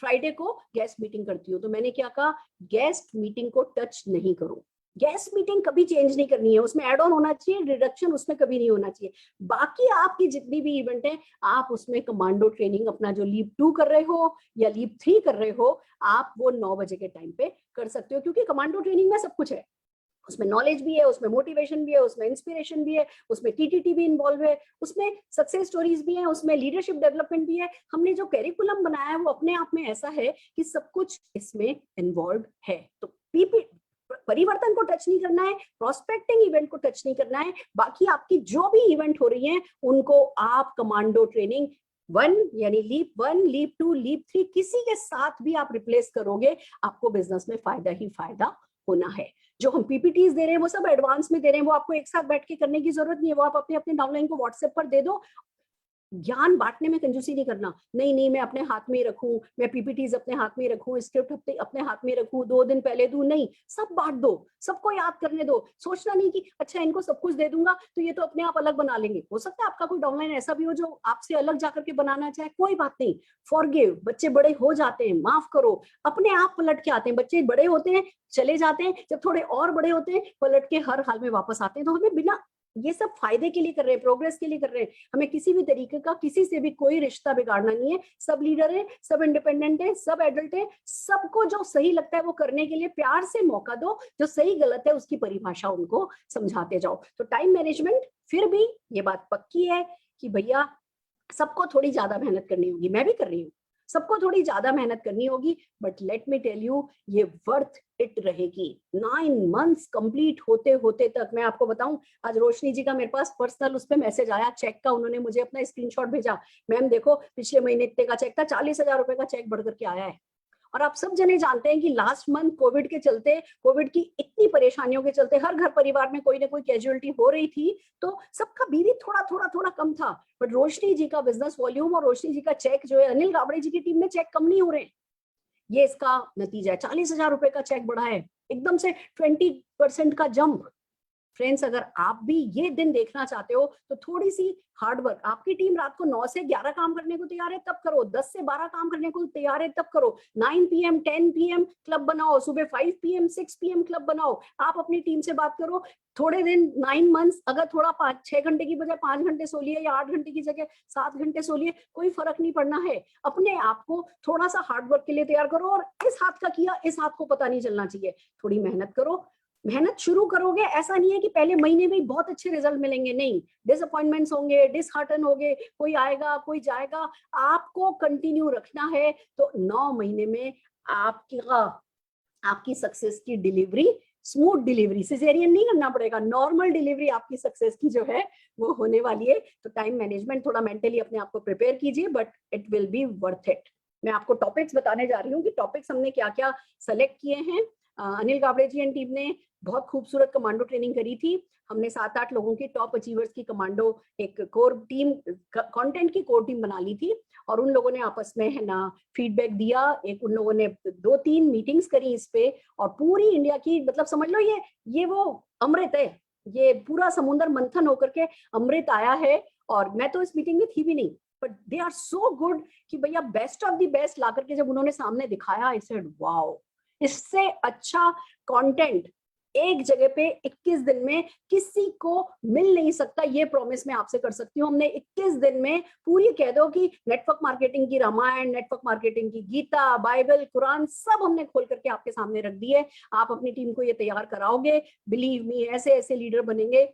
फ्राइडे को गेस्ट मीटिंग करती हूँ। तो मैंने क्या कहा, गेस्ट मीटिंग को टच नहीं करो। गेस्ट मीटिंग कभी चेंज नहीं करनी है, उसमें एड ऑन होना चाहिए, रिडक्शन उसमें कभी नहीं होना चाहिए। बाकी आपकी जितनी भी इवेंट है आप उसमें कमांडो ट्रेनिंग अपना जो लीप 2 कर रहे हो या लीप 3 कर रहे हो, आप वो 9 बजे के टाइम पे कर सकते हो। क्योंकि कमांडो ट्रेनिंग में सब कुछ है, उसमें नॉलेज भी है, उसमें मोटिवेशन भी है, उसमें इंस्पिरेशन भी है, उसमें TTT भी इन्वॉल्व है, उसमें सक्सेस स्टोरीज भी है, उसमें लीडरशिप डेवलपमेंट भी है। हमने जो करिकुलम बनाया है वो अपने आप में ऐसा है कि सब कुछ इसमें इन्वॉल्व है। तो परिवर्तन को टच नहीं करना है, प्रोस्पेक्टिंग इवेंट को टच नहीं करना है, बाकी आपकी जो भी इवेंट हो रही है उनको आप कमांडो ट्रेनिंग 1 यानी लीप 1, लीप 2, लीप 3 किसी के साथ भी आप रिप्लेस करोगे, आपको बिजनेस में फायदा ही फायदा होना है। जो हम PPTs दे रहे हैं वो सब एडवांस में दे रहे हैं, वो आपको एक साथ बैठ के करने की जरूरत नहीं है, वो आप अपने अपने डाउनलाइन को व्हाट्सएप पर दे दो। ज्ञान बांटने में कंजूसी नहीं करना, नहीं मैं अपने हाथ में ही रखूं, मैं PPTs अपने हाथ में ही रखूं, स्क्रिप्ट अपने हाथ में रखूं, 2 दिन पहले दूं, नहीं, सब बांट दो, सबको याद करने दो। सोचना नहीं कि अच्छा इनको सब कुछ दे दूंगा तो ये तो अपने आप अलग बना लेंगे। हो सकता है आपका कोई डाउनलाइन ऐसा भी हो जो आपसे अलग जाकर के बनाना चाहे, कोई बात नहीं, फॉरगिव, बच्चे बड़े हो जाते हैं, माफ करो, अपने आप पलट के आते हैं। बच्चे बड़े होते हैं चले जाते हैं, जब थोड़े और बड़े होते हैं पलट के हर हाल में वापस आते हैं। तो हमें बिना, ये सब फायदे के लिए कर रहे हैं, प्रोग्रेस के लिए कर रहे हैं, हमें किसी भी तरीके का किसी से भी कोई रिश्ता बिगाड़ना नहीं है। सब लीडर है, सब इंडिपेंडेंट है, सब एडल्ट है, सबको जो सही लगता है वो करने के लिए प्यार से मौका दो, जो सही गलत है उसकी परिभाषा उनको समझाते जाओ। तो टाइम मैनेजमेंट, फिर भी ये बात पक्की है कि भैया सबको थोड़ी ज्यादा मेहनत करनी होगी, मैं भी कर रही हूँ, सबको थोड़ी ज्यादा मेहनत करनी होगी, but let me tell you ये वर्थ इट रहेगी। 9 मंथ्स कंप्लीट होते होते तक मैं आपको बताऊं, आज रोशनी जी का मेरे पास पर्सनल उस पे मैसेज आया चेक का, उन्होंने मुझे अपना स्क्रीनशॉट भेजा, मैम देखो पिछले महीने इतने का चेक था, 40,000 रुपए का चेक बढ़ करके आया है। और आप सब जने जानते हैं कि लास्ट मंथ कोविड के चलते, कोविड की इतनी परेशानियों के चलते हर घर परिवार में कोई ना कोई कैजुअलिटी हो रही थी, तो सबका बीवी थोड़ा कम था, बट रोशनी जी का बिजनेस वॉल्यूम और रोशनी जी का चेक जो है, अनिल गावड़े जी की टीम में चेक कम नहीं हो रहे हैं, ये इसका नतीजा है। 40,000 रुपए का चेक बढ़ा है, एकदम से 20% का जंप। फ्रेंड्स, अगर आप भी ये दिन देखना चाहते हो तो थोड़ी सी हार्ड वर्क, आपकी टीम रात को 9 से 11 काम करने को तैयार है तब करो, 10 से 12 काम करने को तैयार है तब करो, 9 PM 10 PM क्लब बनाओ, सुबह 5 PM 6 PM क्लब बनाओ। आप अपनी टीम से बात करो, थोड़े दिन 9 मंथ्स अगर थोड़ा 6 घंटे की बजाय 5 घंटे सो लिए या 8 घंटे की जगह 7 घंटे सो लिए, कोई फर्क नहीं पड़ना है। अपने आप को थोड़ा सा हार्ड वर्क के लिए तैयार करो, और इस हाथ का किया इस हाथ को पता नहीं चलना चाहिए। थोड़ी मेहनत करो, मेहनत शुरू करोगे, ऐसा नहीं है कि पहले महीने में बहुत अच्छे रिजल्ट मिलेंगे, नहीं, डिसअपॉइंटमेंट्स होंगे, डिसहार्टन होंगे, कोई आएगा कोई जाएगा, आपको कंटिन्यू रखना है। तो 9 महीने में आपकी सक्सेस की डिलीवरी, स्मूथ डिलीवरी, सिजेरियन नहीं करना पड़ेगा, नॉर्मल डिलीवरी आपकी सक्सेस की जो है वो होने वाली है। तो टाइम मैनेजमेंट थोड़ा मेंटली अपने आप को प्रिपेयर कीजिए, but it will be worth it. मैं आपको टॉपिक्स बताने जा रही हूँ कि टॉपिक्स हमने क्या क्या सेलेक्ट किए हैं। अनिल गावड़े जी एंड टीम ने बहुत खूबसूरत कमांडो ट्रेनिंग करी थी। हमने 7-8 लोगों की टॉप अचीवर्स की कमांडो एक कोर टीम, कंटेंट की कोर टीम बना ली थी, और उन लोगों ने आपस में है ना फीडबैक दिया। एक उन लोगों ने 2-3 मीटिंग्स करी इस पे, और पूरी इंडिया की, मतलब समझ लो ये वो अमृत है, ये पूरा समुद्र मंथन होकर के अमृत आया है। और मैं तो इस मीटिंग में थी भी नहीं, but they are so good कि भैया बेस्ट ऑफ द बेस्ट ला करके जब उन्होंने सामने दिखाया, आई सेड वाओ, इससे अच्छा कंटेंट एक जगह पे 21 दिन में किसी को मिल नहीं सकता, ये प्रॉमिस मैं आपसे कर सकती हूँ। हमने 21 दिन में पूरी, कह दो कि नेटवर्क मार्केटिंग की रामायण, नेटवर्क मार्केटिंग की गीता, बाइबल, कुरान, सब हमने खोल करके आपके सामने रख दी है। आप अपनी टीम को ये तैयार कराओगे, बिलीव मी, ऐसे ऐसे लीडर बनेंगे।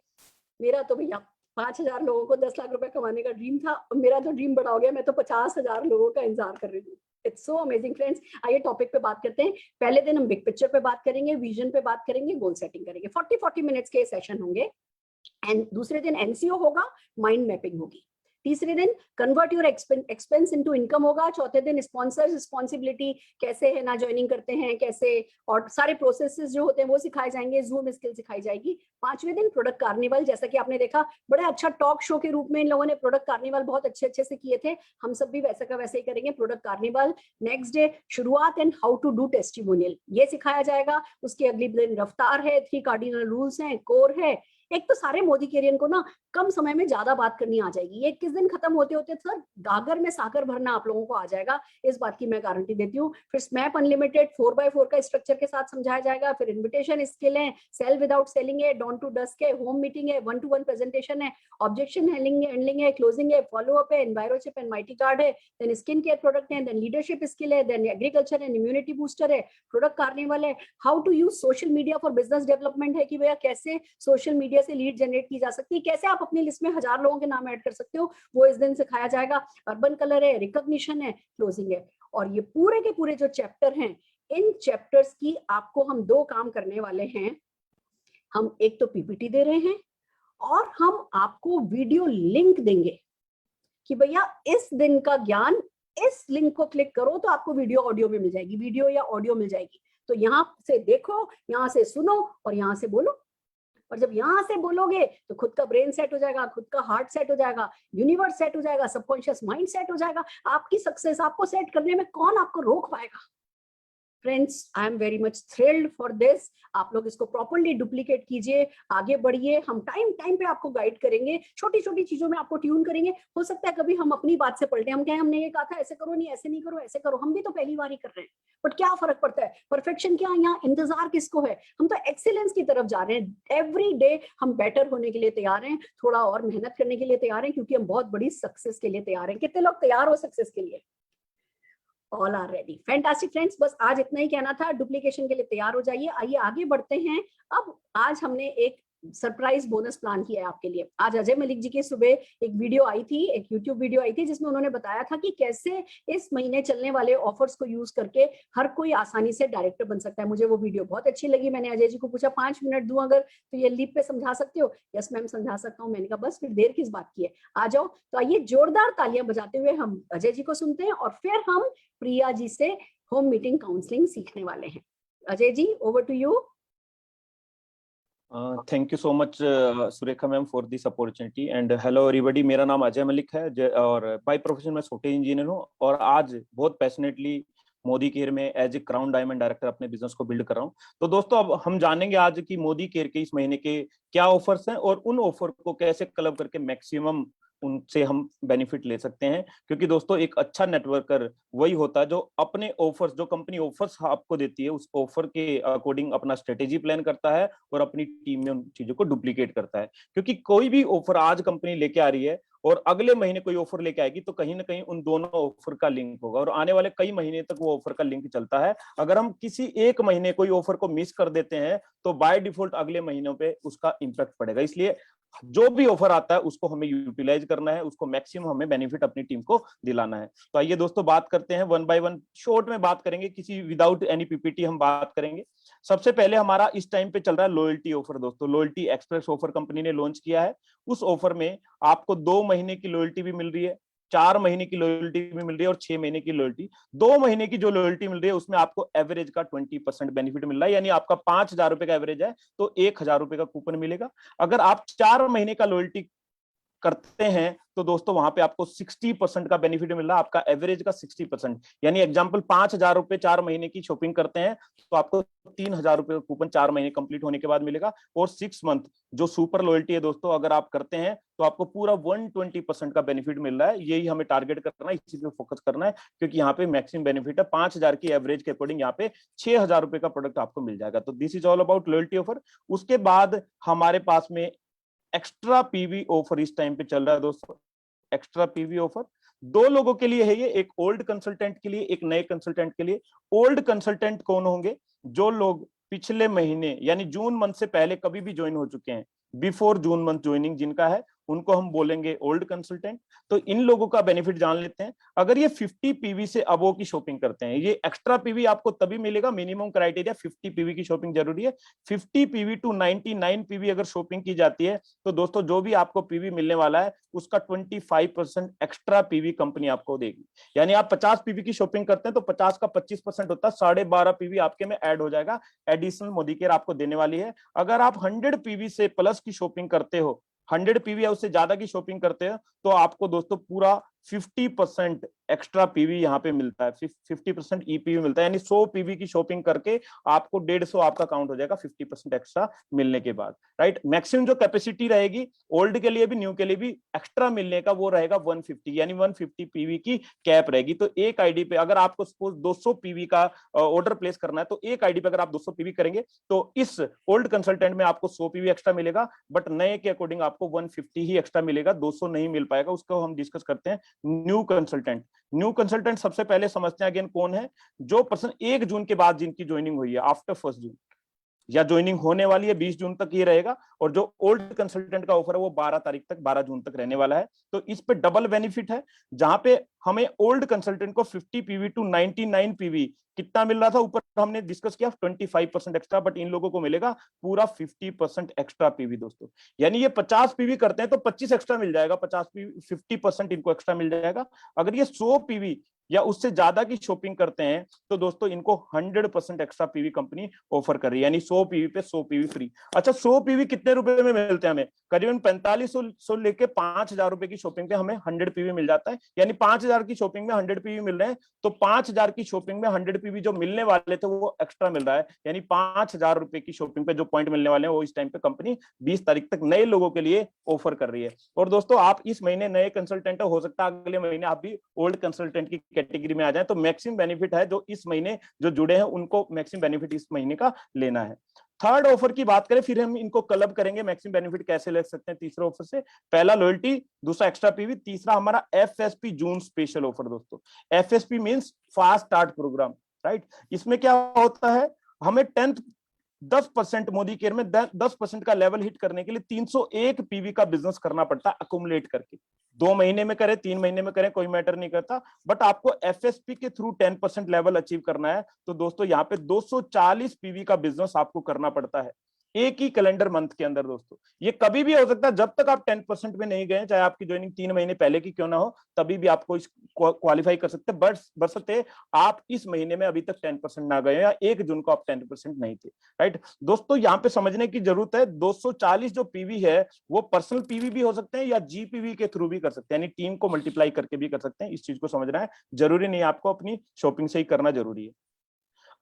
मेरा तो भैया 5,000 लोगों को 10 लाख रुपए कमाने का ड्रीम था, मेरा तो ड्रीम बड़ा हो गया, मैं तो 50,000 लोगों का इंतजार कर रही हूँ। It's so amazing friends. आइए टॉपिक पे बात करते हैं। पहले दिन हम बिग पिक्चर पे बात करेंगे, विजन पे बात करेंगे, गोल सेटिंग करेंगे। 40 मिनट्स के सेशन होंगे। एंड दूसरे दिन एनसीओ होगा, माइंड मैपिंग होगी। तीसरे दिन convert your expense into income होगा। चौथे दिन स्पॉन्सर रिस्पॉन्सिबिलिटी, कैसे है ना ज्वाइनिंग करते हैं, कैसे, और सारे प्रोसेसेस जो होते हैं वो सिखाए जाएंगे, जूम स्किल सिखाई जाएगी। पांचवें दिन प्रोडक्ट कार्निवल, जैसा कि आपने देखा बड़े अच्छा टॉक शो के रूप में इन लोगों ने प्रोडक्ट कार्निवल बहुत अच्छे से किए थे, हम सब भी वैसे का वैसे ही करेंगे प्रोडक्ट कार्निवल। नेक्स्ट डे शुरुआत and how to do testimonial, ये सिखाया जाएगा। उसके अगले दिन रफ्तार है, 3 कार्डिनल रूल्स हैं, कोर है। एक तो सारे मोदी कैरियर को ना कम समय में ज्यादा बात करनी आ जाएगी। ये किस दिन खत्म होते होते सर गागर में साकर भरना आप लोगों को आ जाएगा, इस बात की मैं गारंटी देती हूँ। फिर स्मैप अनलिमिटेड 4x4 का स्ट्रक्चर के साथ समझाया जाएगा। फिर इन्विटेशन स्किल है, सेल विदाउट सेलिंग है, डॉन टू डस्क है, होम मीटिंग है, 1-to-1 प्रेजेंटेशन है, ऑब्जेक्शन हैंडलिंग है, क्लोजिंग है, फॉलो अप है, एनवायरोचिप एंड माइटी कार्ड है, देन स्किन केयर प्रोडक्ट है, देन लीडरशिप स्किल है, then agriculture and immunity booster है, प्रोडक्ट कार्निवल है, how to use social media for business development है कि भैया कैसे सोशल मीडिया से लीड जनरेट की जा सकती है, कैसे आप अपनी लिस्ट में 1000 लोगों के नाम ऐड कर सकते हो, वो इस दिन सिखाया जाएगा। अर्बन कलर है, रिकॉग्निशन है, क्लोजिंग है। और ये पूरे के पूरे जो चैप्टर हैं, इन चैप्टर्स की आपको हम 2 काम करने वाले हैं। हम एक तो पीपीटी दे रहे हैं, और हम आपको वीडियो लिंक देंगे कि भैया इस दिन का ज्ञान, इस लिंक को क्लिक करो तो आपको वीडियो ऑडियो में मिल जाएगी, वीडियो या ऑडियो मिल जाएगी। तो यहाँ से देखो, यहाँ से सुनो और यहाँ से बोलो। और जब यहाँ से बोलोगे तो खुद का ब्रेन सेट हो जाएगा, खुद का हार्ट सेट हो जाएगा, यूनिवर्स सेट हो जाएगा, सबकॉन्शियस माइंड सेट हो जाएगा। आपकी सक्सेस आपको सेट करने में कौन आपको रोक पाएगा? Friends, I am very much thrilled for this. आप लोग इसको प्रॉपर्ली डुप्लीकेट कीजिए, आगे बढ़िए। हम टाइम पे आपको गाइड करेंगे, छोटी छोटी चीजों में आपको ट्यून करेंगे। हो सकता है कभी हम अपनी बात से पलटे, हम कहें हमने ये कहा था ऐसे करो, नहीं ऐसे नहीं करो, ऐसे करो। हम भी तो पहली बार ही कर रहे हैं, बट क्या फर्क पड़ता है? परफेक्शन क्या, यहाँ इंतजार किसको है? हम तो एक्सीलेंस की तरफ जा रहे हैं। एवरी डे हम बेटर होने के लिए तैयार हैं, थोड़ा और मेहनत करने के लिए तैयार हैं, क्योंकि हम बहुत बड़ी सक्सेस के लिए तैयार हैं। कितने लोग तैयार हो सक्सेस के लिए? All are ready. Fantastic friends, बस आज इतना ही कहना था। डुप्लीकेशन के लिए तैयार हो जाइए। आइए आगे बढ़ते हैं। अब आज हमने एक सरप्राइज बोनस प्लान किया है आपके लिए। आज अजय मलिक जी की सुबह एक वीडियो आई थी, एक यूट्यूब वीडियो आई थी, जिसमें उन्होंने बताया था कि कैसे इस महीने चलने वाले ऑफर्स को यूज करके हर कोई आसानी से डायरेक्टर बन सकता है। मुझे वो वीडियो बहुत अच्छी लगी। मैंने अजय जी को पूछा 5 मिनट दूं अगर, तो ये लीप पे समझा सकते हो? यस मैम समझा सकता हूँ। मैंने कहा बस फिर देर किस बात की है, आ जाओ। तो आइए जोरदार तालियां बजाते हुए हम अजय जी को सुनते हैं, और फिर हम प्रिया जी से होम मीटिंग काउंसलिंग सीखने वाले हैं। Ajay ji, over to you. Thank you so much Surekha ma'am for this opportunity and hello everybody. मेरा नाम अजय मलिक है और बाय प्रोफेशन मैं सॉफ्टवेयर इंजीनियर हूँ, और आज बहुत पैशनेटली मोदी केयर में as a crown diamond director अपने बिजनेस को बिल्ड कर रहा हूँ। तो दोस्तों अब हम जानेंगे आज कि मोदी केयर के इस महीने के क्या ऑफर्स हैं और उन ऑफर को कैसे क्लब करके मैक्सिमम उनसे हम बेनिफिट ले सकते हैं। क्योंकि दोस्तों एक अच्छा नेटवर्कर वही होता है जो अपने ऑफर्स, जो कंपनी ऑफर्स आपको देती है, उस ऑफर के अकॉर्डिंग अपना स्ट्रेटेजी प्लान करता है और अपनी टीम में उन चीजों को डुप्लीकेट करता है। क्योंकि कोई भी ऑफर आज कंपनी लेके आ रही है और अगले महीने कोई ऑफर लेके आएगी तो कहीं ना कहीं उन दोनों ऑफर का लिंक होगा और आने वाले कई महीने तक वो ऑफर का लिंक चलता है। अगर हम किसी एक महीने कोई ऑफर को मिस कर देते हैं तो बाय डिफॉल्ट अगले महीनों पे उसका इंपैक्ट पड़ेगा। इसलिए जो भी ऑफर आता है उसको हमें यूटिलाइज करना है, उसको मैक्सिमम हमें बेनिफिट अपनी टीम को दिलाना है। तो आइए दोस्तों बात करते हैं वन बाय वन, शॉर्ट में बात करेंगे, किसी विदाउट एनी पीपीटी हम बात करेंगे। सबसे पहले हमारा इस टाइम पे चल रहा है लॉयल्टी ऑफर। दोस्तों लॉयल्टी एक्सप्रेस ऑफर कंपनी ने लॉन्च किया है। उस ऑफर में आपको 2 महीने की लॉयल्टी भी मिल रही है, 4 महीने की लॉयल्टी भी मिल रही है और 6 महीने की लॉयल्टी। 2 महीने की जो लॉयल्टी मिल रही है उसमें आपको एवरेज का 20% बेनिफिट मिल रहा है, यानी आपका 5,000 रुपए का एवरेज है तो 1,000 रुपए का कूपन मिलेगा। अगर आप 4 महीने का लॉयल्टी करते हैं तो दोस्तों वहां पे आपको 60% का बेनिफिट मिल रहा है, आपका एवरेज का 60%। यानी एग्जांपल 5,000 रुपए 4 महीने की शॉपिंग करते हैं तो आपको 3,000 रुपए का कूपन 4 महीने कंप्लीट होने के बाद मिलेगा। और 6 मंथ जो सुपर लॉयल्टी है दोस्तों, अगर आप करते हैं तो आपको पूरा 120% का बेनिफिट मिल रहा है। यही हमें टारगेट करना है, इसी पे फोकस करना है, क्योंकि यहाँ पे मैक्सिमम बेनिफिट है। 5,000 की एवरेज के अकॉर्डिंग यहाँ पे 6,000 रुपए का प्रोडक्ट आपको मिल जाएगा। तो this is all about loyalty offer. उसके बाद हमारे पास में एक्स्ट्रा पीवी ऑफर इस टाइम पे चल रहा है दोस्तों। एक्स्ट्रा पीवी ऑफर 2 लोगों के लिए है ये, एक ओल्ड कंसल्टेंट के लिए, एक नए कंसल्टेंट के लिए। ओल्ड कंसल्टेंट कौन होंगे? जो लोग पिछले महीने यानी जून मंथ से पहले कभी भी ज्वाइन हो चुके हैं, बिफोर जून मंथ ज्वाइनिंग जिनका है, उनको हम बोलेंगे ओल्ड कंसल्टेंट। तो इन लोगों का बेनिफिट जान लेते हैं। अगर ये 50 पीवी से अबोव की शॉपिंग करते हैं, ये एक्स्ट्रा पीवी आपको तभी मिलेगा, मिनिमम क्राइटेरिया 50 पीवी की शॉपिंग जरूरी है। 50 पीवी टू 99 पीवी अगर शॉपिंग की जाती है तो दोस्तों जो भी आपको पीवी मिलने वाला है उसका 25% एक्स्ट्रा पीवी कंपनी आपको देगी। यानी आप 50 पीवी की शॉपिंग करते हैं तो 50 का 25% होता है, 12.5 पीवी आपके में ऐड हो जाएगा, एडिशनल मोदी केयर आपको देने वाली है। अगर आप 100 पीवी से प्लस की शॉपिंग करते हो, 100 पीवी या उससे ज्यादा की शॉपिंग करते हैं तो आपको दोस्तों पूरा 50% एक्स्ट्रा पीवी यहाँ पे मिलता है, 50% ईपीवी मिलता है। यानी 100 पीवी की शॉपिंग करके आपको 150 आपका काउंट हो जाएगा 50% एक्स्ट्रा मिलने के बाद, राइट। मैक्सिमम जो कैपेसिटी रहेगी ओल्ड के लिए भी न्यू के लिए भी एक्स्ट्रा मिलने का वो रहेगा 150, यानी 150 पीवी की कैप रहेगी। तो एक आईडी पे अगर आपको सपोज 200 पीवी का ऑर्डर प्लेस करना है तो एक आईडी पे अगर आप 200 पीवी करेंगे तो इस ओल्ड कंसल्टेंट में आपको 100 पीवी एक्स्ट्रा मिलेगा, बट नए के अकॉर्डिंग आपको 150 ही एक्स्ट्रा मिलेगा, 200 नहीं मिल पाएगा। उसको हम डिस्कस करते हैं न्यू कंसल्टेंट। न्यू कंसल्टेंट सबसे पहले समझते हैं अगेन कौन है? जो पर्सन 1 जून के बाद जिनकी ज्वाइनिंग हुई है, आफ्टर 1 जून या ज्वाइनिंग होने वाली है 20 जून तक ये रहेगा, और जो ओल्ड कंसल्टेंट का ऑफर है वो 12 तारीख तक, 12 जून तक रहने वाला है। तो इस पे डबल बेनिफिट है, जहां पे हमें ओल्ड कंसल्टेंट को 50 पीवी टू 99 पीवी कितना मिल रहा था, ऊपर हमने डिस्कस किया 25% एक्स्ट्रा, बट इन लोगों को मिलेगा पूरा 50% एक्स्ट्रा पीवी दोस्तों। यानी ये 50 पीवी करते हैं तो 25 एक्स्ट्रा मिल जाएगा, 50 पीवी 50% इनको एक्स्ट्रा मिल जाएगा। अगर ये 100 पीवी या उससे ज्यादा की शॉपिंग करते हैं तो दोस्तों इनको 100% एक्स्ट्रा पीवी कंपनी ऑफर कर रही है, यानी 100 पीवी पे 100 पीवी फ्री। अच्छा 100 पीवी कितने रुपए में मिलते हैं? हमें करीबन 4500 लेके 5,000 रुपए की शॉपिंग पे हमें 100 पीवी मिल जाता है। यानी 5,000 की शॉपिंग में 100 पीवी मिल रहे हैं, तो 5,000 की शॉपिंग में 100 पीवी जो मिलने वाले थे वो एक्स्ट्रा मिल रहा है। यानी 5,000 रुपए की शॉपिंग पे जो पॉइंट मिलने वाले हैं वो इस टाइम पे कंपनी 20 तारीख तक नए लोगों के लिए ऑफर कर रही है। और दोस्तों आप इस महीने नए कंसल्टेंट, हो सकता है अगले महीने आप भी ओल्ड कंसल्टेंट की कैटेगरी में आ जाए, तो मैक्सिमम बेनिफिट है जो इस महीने जो जुड़े हैं उनको मैक्सिमम बेनिफिट इस महीने का लेना है। थर्ड ऑफर की बात करें, फिर हम इनको क्लब करेंगे मैक्सिमम बेनिफिट कैसे ले सकते हैं तीसरे ऑफर से। पहला लॉयल्टी, दूसरा एक्स्ट्रा पीवी, तीसरा हमारा एफएसपी जून स्पेशल ऑफर दोस्तों। FSP means fast start programme, right. इसमें क्या होता है, हमें 10% मोदी केयर में 10% का लेवल हिट करने के लिए 301 पीवी का बिजनेस करना पड़ता है अकुमुलेट करके। 2 महीने में करें, 3 महीने में करें, कोई मैटर नहीं करता, बट आपको एफएसपी के थ्रू 10% लेवल अचीव करना है। तो दोस्तों यहाँ पे 240 पीवी का बिजनेस आपको करना पड़ता है। एक ही कैलेंडर मंथ के अंदर दोस्तों। ये कभी भी हो सकता है, जब तक आप 10% में नहीं गए, चाहे आपकी ज्वाइनिंग 3 महीने पहले की क्यों ना हो, तभी भी आपको इस क्वालिफाई कर सकते हैं, बशर्ते आप इस महीने में अभी तक 10% ना गए या 1 जून को आप 10% नहीं थे, राइट दोस्तों। यहाँ पे समझने की जरूरत है, 240 जो पीवी है वो पर्सनल पीवी भी हो सकते हैं या जीपीवी के थ्रू भी कर सकते हैं, यानी टीम को मल्टीप्लाई करके भी कर सकते हैं। इस चीज को समझना है, जरूरी नहीं आपको अपनी शॉपिंग से ही करना जरूरी है।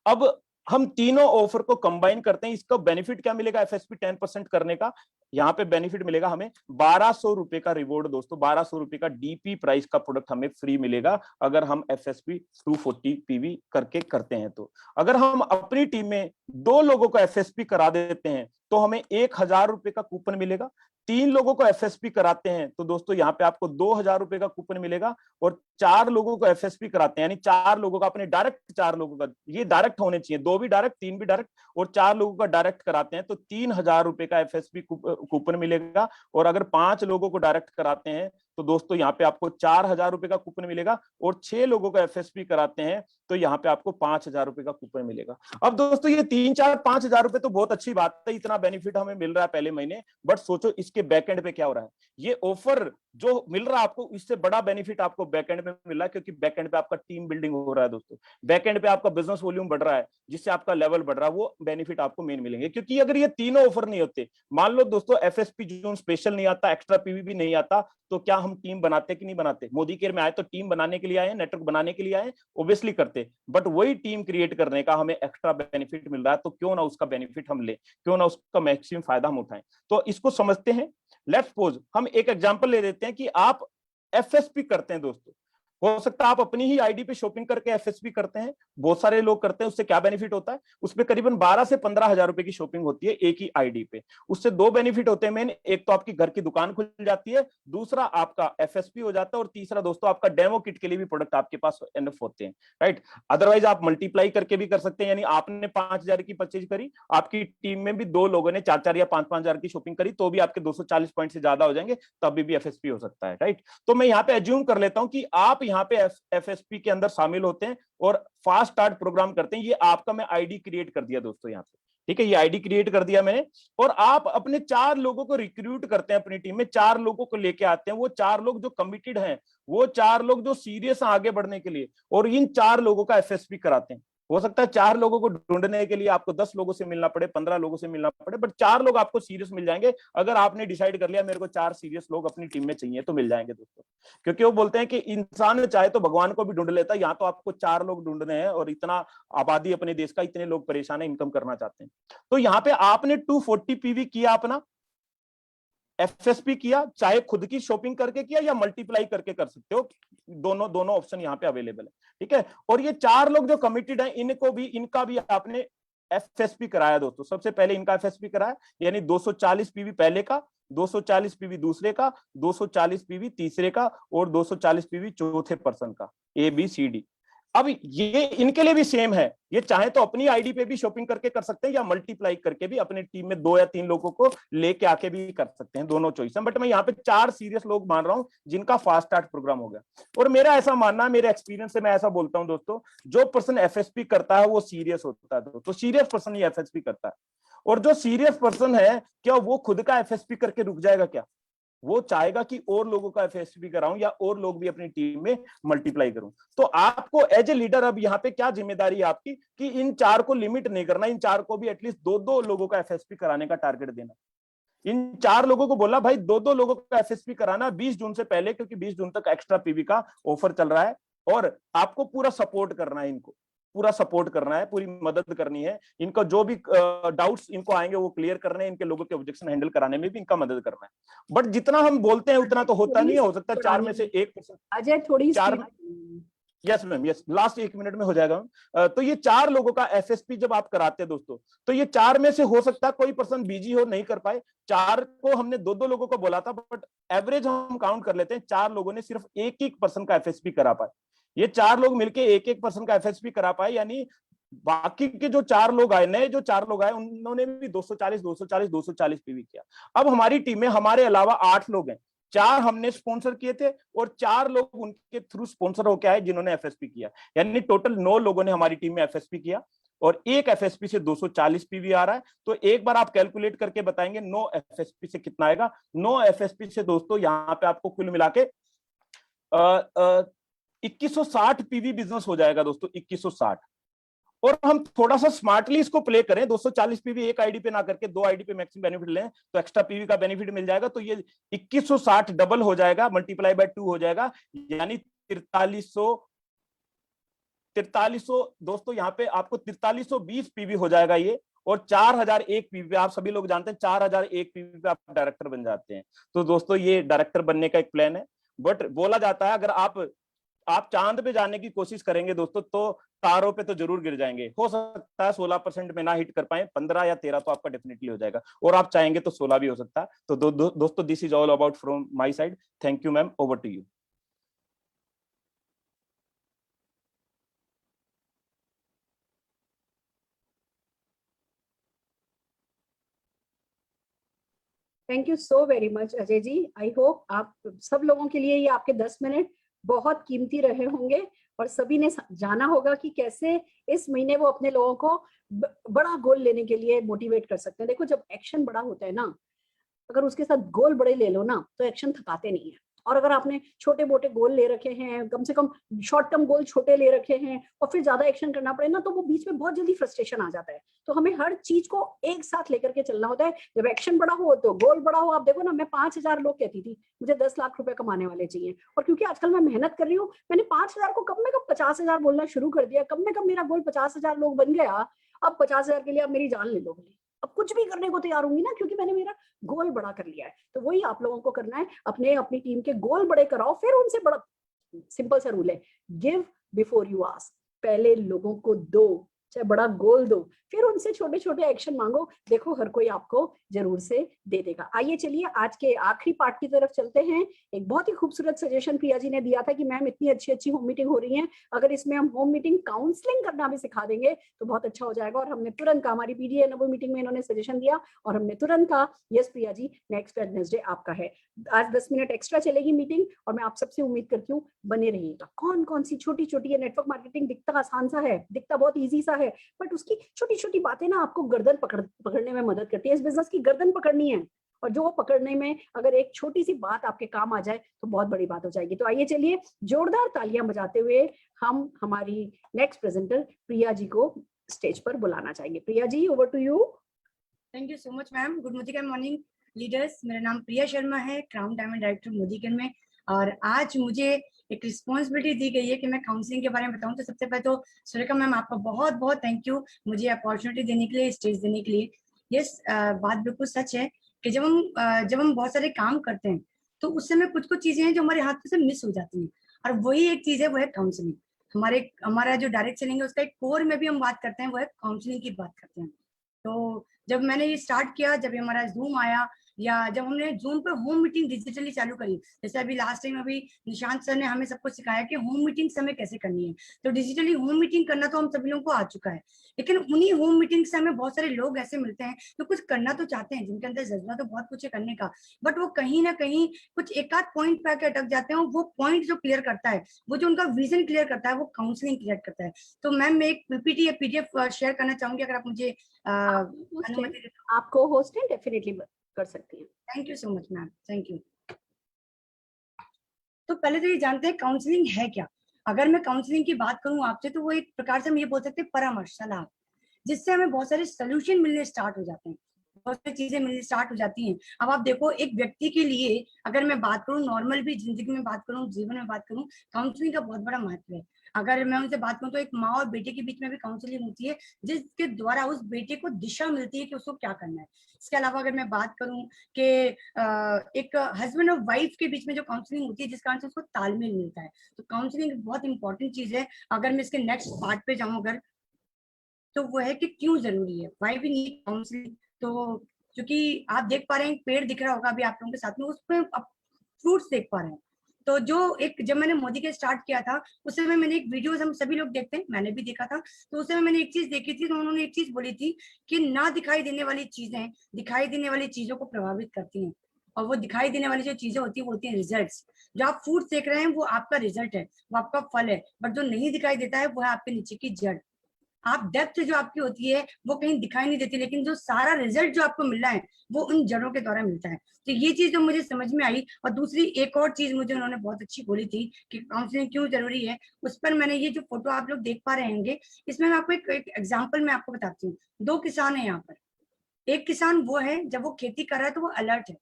अब हम तीनों ऑफर को कंबाइन करते हैं, इसका बेनिफिट क्या मिलेगा एफएसपी 10% करने का? यहाँ पे बेनिफिट मिलेगा हमें 1200 रुपए का रिवॉर्ड दोस्तों, 1200 रुपए का डीपी प्राइस का प्रोडक्ट हमें फ्री मिलेगा अगर हम एफएसपी 240 पीवी करके करते हैं। तो अगर हम अपनी टीम में 2 लोगों को एफएसपी करा देते हैं तो हमें 1000 रुपए का कूपन मिलेगा। 3 लोगों को एफएसपी कराते हैं तो दोस्तों यहाँ पे आपको 2000 रुपए का कूपन मिलेगा। और 4 लोगों को एफएसपी कराते हैं, यानी 4 लोगों का, अपने डायरेक्ट 4 लोगों का, ये डायरेक्ट होने चाहिए, 2 भी डायरेक्ट 3 भी डायरेक्ट, और 4 लोगों का डायरेक्ट कराते हैं तो 3000 रुपए का एफएसपी कूपन मिलेगा। और अगर 5 लोगों को डायरेक्ट कराते हैं तो दोस्तों यहाँ पे आपको 4000 रुपए का कूपन मिलेगा। और 6 लोगों को एफएसपी कराते हैं तो यहाँ पे आपको 5000 रुपए का कूपन मिलेगा। अब दोस्तों ये 3, 4, 5000 रुपए तो बहुत अच्छी बात है, इतना बेनिफिट हमें मिल रहा है पहले महीने, बट सोचो इसके बैकएंड पे क्या हो रहा है। ये ऑफर जो मिल रहा है आपको, इससे बड़ा बेनिफिट आपको बैकएंड पे मिल रहा है, क्योंकि बैकएंड पे आपका टीम बिल्डिंग हो रहा है दोस्तों, बैकएंड पे आपका बिजनेस वॉल्यूम बढ़ रहा है, जिससे आपका लेवल बढ़ रहा है, वो बेनिफिट आपको मेन मिलेंगे। क्योंकि अगर ये तीनों ऑफर नहीं होते, मान लो दोस्तों एफएसपी जून स्पेशल नहीं आता, एक्स्ट्रा पीवी भी नहीं आता, तो क्या हम टीम बनाते कि नहीं बनाते? मोदी केयर में आए तो टीम बनाने के लिए आए, नेटवर्क बनाने के लिए आए, ऑब्वियसली करते, बट वही टीम क्रिएट करने का हमें एक्स्ट्रा बेनिफिट मिल रहा है, तो क्यों ना उसका बेनिफिट हम ले, क्यों ना उसका मैक्सिमम फायदा हम उठाएं। तो इसको समझते हैं। लेट्स सपोज हम एक एग्जांपल ले लेते हैं कि आप एफएसपी करते हैं दोस्तों, हो सकता है आप अपनी ही आईडी पे शॉपिंग करके एफएसपी करते हैं, बहुत सारे लोग करते हैं। उससे क्या बेनिफिट होता है? उसपे करीबन 12 से 15,000 रुपए की शॉपिंग होती है एक ही आईडी पे। उससे 2 बेनिफिट होते हैं मेन, एक तो आपकी घर की दुकान खुल जाती है, दूसरा आपका एफएसपी हो जाता है, और तीसरा दोस्तों आपका डेमो किट के लिए भी प्रोडक्ट आपके पास एनफ होते हैं, राइट। अदरवाइज आप मल्टीप्लाई करके भी कर सकते हैं, यानी आपने 5000 की परचेज करी, आपकी टीम में भी 2 लोगों ने 4-4 या 5-5 हजार की शॉपिंग करी, तो भी आपके 240 पॉइंट से ज्यादा हो जाएंगे, तभी भी एफएसपी हो सकता है, राइट। तो मैं यहाँ पे एज्यूम कर लेता हूं कि आप यहाँ पे एफएसपी के अंदर शामिल होते हैं और फास्ट स्टार्ट प्रोग्राम करते हैं। ये आपका मैं आईडी क्रिएट कर दिया दोस्तों यहाँ पे, ठीक है, ये आईडी क्रिएट कर दिया मैंने। और आप अपने 4 लोगों को रिक्रूट करते हैं अपनी टीम में, 4 लोगों को लेके आते हैं। वो 4 लोग जो कमिटेड हैं, वो 4 लोग जो सीरियस हैं आगे बढ़ने के लिए, और इन 4 लोगों का एफएसपी कराते हैं। हो सकता है 4 लोगों को ढूंढने के लिए आपको 10 लोगों से मिलना पड़े, 15 लोगों से मिलना पड़े, बट 4 लोग आपको सीरियस मिल जाएंगे। अगर आपने डिसाइड कर लिया मेरे को 4 सीरियस लोग अपनी टीम में चाहिए, तो मिल जाएंगे दोस्तों। क्योंकि वो बोलते हैं कि इंसान चाहे तो भगवान को भी ढूंढ लेता है, यहाँ तो आपको 4 लोग ढूंढने हैं, और इतना आबादी अपने देश का, इतने लोग परेशान है, इनकम करना चाहते हैं। तो यहाँ पे आपने 240 पीवी किया, अपना एफएसपी किया, चाहे खुद की शॉपिंग करके किया या मल्टीप्लाई करके कर सकते हो, दोनों ऑप्शन यहाँ पे अवेलेबल है, ठीक है। और ये 4 लोग जो कमिटेड हैं, इनका भी आपने एफएसपी कराया दोस्तों। सबसे पहले इनका एफएसपी कराया, यानी 240 पीवी पहले का, 240 पीवी दूसरे का, 240 पीवी तीसरे का, और 240 पीवी चौथे पर्सन का, ABCD। अब ये इनके लिए भी सेम है, ये चाहे तो अपनी आईडी पे भी शॉपिंग करके कर सकते हैं, या मल्टीप्लाई करके भी अपनी टीम में 2 या 3 लोगों को लेके आके भी कर सकते हैं, दोनों चॉइस है। बट मैं यहाँ पे 4 सीरियस लोग मान रहा हूं जिनका फास्ट स्टार्ट प्रोग्राम हो गया। और मेरा ऐसा मानना है, मेरे एक्सपीरियंस से मैं ऐसा बोलता हूं दोस्तों, जो पर्सन एफएसपी करता है वो सीरियस होता है, तो सीरियस पर्सन ही एफएसपी करता है। और जो सीरियस पर्सन है, क्या वो खुद का एफएसपी करके रुक जाएगा? क्या वो चाहेगा कि और लोगों का एफएसपी कराऊं, या और लोग भी अपनी टीम में मल्टीप्लाई करूं? तो आपको एज ए लीडर अब यहाँ पे क्या जिम्मेदारी है आपकी, कि इन 4 को लिमिट नहीं करना, इन 4 को भी एटलीस्ट 2-2 लोगों का एफएसपी कराने का टारगेट देना। इन 4 लोगों को बोला भाई 2-2 लोगों का एफएसपी कराना 20 जून से पहले, क्योंकि 20 जून तक एक्स्ट्रा पीवी का ऑफर चल रहा है, और आपको पूरा सपोर्ट करना है, इनको पूरा सपोर्ट करना है, पूरी मदद करनी है। इनका जो भी डाउट्स इनको आएंगे वो क्लियर करने, इनके लोगों के ऑब्जेक्शन हैंडल कराने में भी इनका मदद करना है। बट जितना हम बोलते हैं उतना तो होता नहीं है, हो सकता है 4 में से 1%। अजय थोड़ी 4, yes ma'am, yes, last 1 minute में हो जाएगा। तो ये 4 लोगों का एफएसपी जब आप कराते हैं दोस्तों, तो ये 4 में से हो सकता है कोई पर्सन बिजी हो, नहीं कर पाए। 4 को हमने 2-2 लोगों को बोला था, बट एवरेज हम काउंट कर लेते हैं, 4 लोगों ने सिर्फ 1-1 पर्सन का एफएसपी करा पाए। ये 4 लोग मिलके 1-1 पर्सन का एफएसपी करा पाए, यानी बाकी के जो 4 लोग आए, नए जो 4 लोग आए, उन्होंने भी 240 पीवी किया। अब हमारी टीम में हमारे अलावा 8 लोग हैं, 4 हमने स्पॉन्सर किए थे और 4 लोग उनके थ्रू स्पॉन्सर होके आए जिन्होंने एफएसपी किया, यानी टोटल 9 लोगों ने हमारी टीम में एफएसपी किया। और एक एफएसपी से 240 पीवी आ रहा है। तो एक बार आप कैलकुलेट करके बताएंगे 9 एफएसपी से कितना आएगा। 9 एफएसपी से दोस्तों यहाँ पे आपको कुल मिला के 2160 पीवी बिजनेस हो जाएगा दोस्तों, 2160। और हम थोड़ा सा स्मार्टली इसको प्ले करें, 240 पीवी एक आईडी पे ना करके 2 आईडी पे मैक्सिमम बेनिफिट लें तो एक्स्ट्रा पीवी का बेनिफिट मिल जाएगा। तो ये 2160 डबल हो जाएगा, मल्टीप्लाई बाय 2 हो जाएगा, यानी 4300 दोस्तों यहाँ पे आपको 4320 पीवी हो जाएगा ये। और 4001 पीवी पे आप सभी लोग जानते हैं 4001 पीवी पे आप डायरेक्टर बन जाते हैं। तो दोस्तों ये डायरेक्टर बनने का एक प्लान है। बट बोला जाता है अगर आप चांद पे जाने की कोशिश करेंगे दोस्तों तो तारों पे तो जरूर गिर जाएंगे। हो सकता है 16% में ना हिट कर पाए, 15 या 13 तो आपका डेफिनेटली हो जाएगा, और आप चाहेंगे तो 16 भी हो सकता है। तो दोस्तों this is all about from my side. Thank you ma'am, over to you. Thank you so very much Ajay ji. I hope आप सब लोगों के लिए ये आपके 10 मिनट बहुत कीमती रहे होंगे और सभी ने जाना होगा कि कैसे इस महीने वो अपने लोगों को बड़ा गोल लेने के लिए मोटिवेट कर सकते हैं। देखो जब एक्शन बड़ा होता है ना, अगर उसके साथ गोल बड़े ले लो ना तो एक्शन थकाते नहीं है। और अगर आपने छोटे मोटे गोल ले रखे हैं, कम से कम शॉर्ट टर्म गोल छोटे ले रखे हैं और फिर ज्यादा एक्शन करना पड़े ना, तो वो बीच में बहुत जल्दी फ्रस्ट्रेशन आ जाता है। तो हमें हर चीज को एक साथ लेकर के चलना होता है। जब एक्शन बड़ा हो तो गोल बड़ा हो। आप देखो ना, मैं 5000 लोग कहती थी मुझे 10 लाख रुपए कमाने वाले चाहिए, और क्योंकि आजकल मैं मेहनत कर रही हूँ, मैंने 5000 को कम में कम 50,000 बोलना शुरू कर दिया। कम में कम मेरा गोल 50,000 लोग बन गया। अब 50,000 के लिए आप मेरी जान ले लो, अब कुछ भी करने को तैयार होंगी ना, क्योंकि मैंने मेरा गोल बड़ा कर लिया है। तो वही आप लोगों को करना है, अपनी टीम के गोल बड़े कराओ, फिर उनसे बड़ा। सिंपल सा रूल है, गिव बिफोर यू आस्क। पहले लोगों को दो, चाहे बड़ा गोल दो, फिर उनसे छोटे छोटे एक्शन मांगो। देखो हर कोई आपको जरूर से दे देगा। आइए चलिए आज के आखिरी पार्ट की तरफ चलते हैं। एक बहुत ही खूबसूरत सजेशन प्रिया जी ने दिया था कि मैम इतनी अच्छी अच्छी होम मीटिंग हो रही है, अगर इसमें हम होम मीटिंग काउंसलिंग करना भी सिखा देंगे तो बहुत अच्छा हो जाएगा। और हमने तुरंत कहा, हमारी पीडीए नवो मीटिंग में इन्होंने सजेशन दिया और हमने तुरंत कहा yes Priya ji, next Wednesday आपका है। आज 10 मिनट एक्स्ट्रा चलेगी मीटिंग और मैं आप सबसे उम्मीद करती हूँ बने रहिएगा। कौन कौन सी छोटी छोटी, नेटवर्क मार्केटिंग दिखता आसान सा है, दिखता बहुत ईजी सा है, बट उसकी छोटी छोटी बातें ना आपको गर्दन पकड़ने में मदद करती है। इस बिजनेस की गर्दन पकड़नी है, और जो वो पकड़ने में अगर एक छोटी सी बात आपके काम आ जाए तो बहुत बड़ी बात हो जाएगी। तो आइए चलिए जोरदार तालियां बजाते हुए हम हमारी नेक्स्ट प्रेजेंटर प्रिया जी को स्टेज पर बुलाना चाहेंगे। Priya ji, over to you. Thank you so much ma'am. Good morning leaders, मेरा नाम प्रिया शर्मा है, क्राउन डायमंड डायरेक्टर मोदीगंज में। और आज मुझे एक रिस्पॉन्सिबिलिटी दी गई है कि मैं काउंसलिंग के बारे में बताऊं। तो सबसे पहले तो सुरेखा मैम आपका बहुत बहुत थैंक यू मुझे अपॉर्चुनिटी देने के लिए, स्टेज देने के लिए। यस, बात बिल्कुल सच है कि जब हम बहुत सारे काम करते हैं तो उस समय कुछ कुछ चीजें हैं जो हमारे हाथ से मिस हो जाती हैं, और वही एक चीज है, वो है काउंसलिंग। हमारा जो डायरेक्ट सेलिंग है उसका एक कोर में भी हम बात करते हैं, वो है काउंसलिंग की बात करते हैं। तो जब मैंने ये स्टार्ट किया, जब ये हमारा जूम आया, या जब हमने जूम पर होम मीटिंग डिजिटली चालू करी, जैसे अभी लास्ट टाइम अभी निशांत सर ने हमें सबको सिखाया कि होम मीटिंग हमें कैसे करनी है। तो डिजिटली होम मीटिंग करना तो हम सभी लोगों को आ चुका है, लेकिन उन्हीं होम मीटिंग से हमें बहुत सारे लोग ऐसे मिलते हैं जो कुछ करना तो चाहते हैं, जिनके अंदर जज्बा तो बहुत कुछ है करने का, बट वो कहीं ना कहीं कुछ एक आध पॉइंट पे आके अटक जाते हैं। वो पॉइंट जो क्लियर करता है, वो जो उनका विजन क्लियर करता है, वो काउंसलिंग क्लियर करता है। तो मैम मैं एक पीपीटी या पीडीएफ शेयर करना चाहूंगी, अगर आप मुझे आपको होस्ट है, डेफिनेटली कर सकती हैं। Thank you so much ma'am, thank you. तो पहले तो ये जानते हैं काउंसलिंग है क्या। अगर मैं काउंसलिंग की बात करूं आपसे, तो वो एक प्रकार से हम ये बोल सकते हैं परामर्श, सलाह, जिससे हमें बहुत सारे सोल्यूशन मिलने स्टार्ट हो जाते हैं, बहुत सारी चीजें मिलनी स्टार्ट हो जाती हैं। अब आप देखो, एक व्यक्ति के लिए अगर मैं बात करूं, नॉर्मल भी जिंदगी में बात करूं, जीवन में बात करूं, काउंसलिंग का बहुत बड़ा महत्व है। अगर मैं उनसे बात करूं तो एक माँ और बेटे के बीच में भी काउंसलिंग होती है, जिसके द्वारा उस बेटे को दिशा मिलती है कि उसको क्या करना है। इसके अलावा अगर मैं बात करूं कि एक हस्बैंड और वाइफ के बीच में जो काउंसलिंग होती है, जिस कारण से उसको तालमेल मिलता है, तो काउंसलिंग बहुत इंपॉर्टेंट चीज है। अगर मैं इसके नेक्स्ट पार्ट पे जाऊं अगर, तो वो है कि क्यों जरूरी है, वाई वी नीड काउंसलिंग। तो क्योंकि आप देख पा रहे हैं, पेड़ दिख रहा होगा अभी आप लोगों के साथ में, उस पर फ्रूट्स देख पा रहे हैं। तो जो एक, जब मैंने मोदी के स्टार्ट किया था उस समय मैंने एक वीडियो, हम सभी लोग देखते हैं, मैंने भी देखा था, तो उस समय मैंने एक चीज देखी थी, तो उन्होंने एक चीज बोली थी कि ना दिखाई देने वाली चीजें दिखाई देने वाली चीजों को प्रभावित करती हैं, और वो दिखाई देने वाली जो चीजें होती है वो होती हैं रिजल्ट्स। जो आप फ्रूट देख रहे हैं वो आपका रिजल्ट है, वो आपका फल है, बट जो नहीं दिखाई देता है वो है आपके नीचे की जड़। आप डेप्थ जो आपकी होती है वो कहीं दिखाई नहीं देती, लेकिन जो सारा रिजल्ट जो आपको मिल रहा है वो उन जड़ों के द्वारा मिलता है। तो ये चीज तो मुझे समझ में आई। और दूसरी एक और चीज मुझे उन्होंने बहुत अच्छी बोली थी कि काउंसलिंग क्यों जरूरी है, उस पर मैंने ये जो फोटो आप लोग देख पा रहे होंगे, इसमें मैं आपको एक एग्जाम्पल मैं आपको बताती हूँ। 2 किसान है यहाँ पर। एक किसान वो है जब वो खेती कर रहा है तो वो अलर्ट है,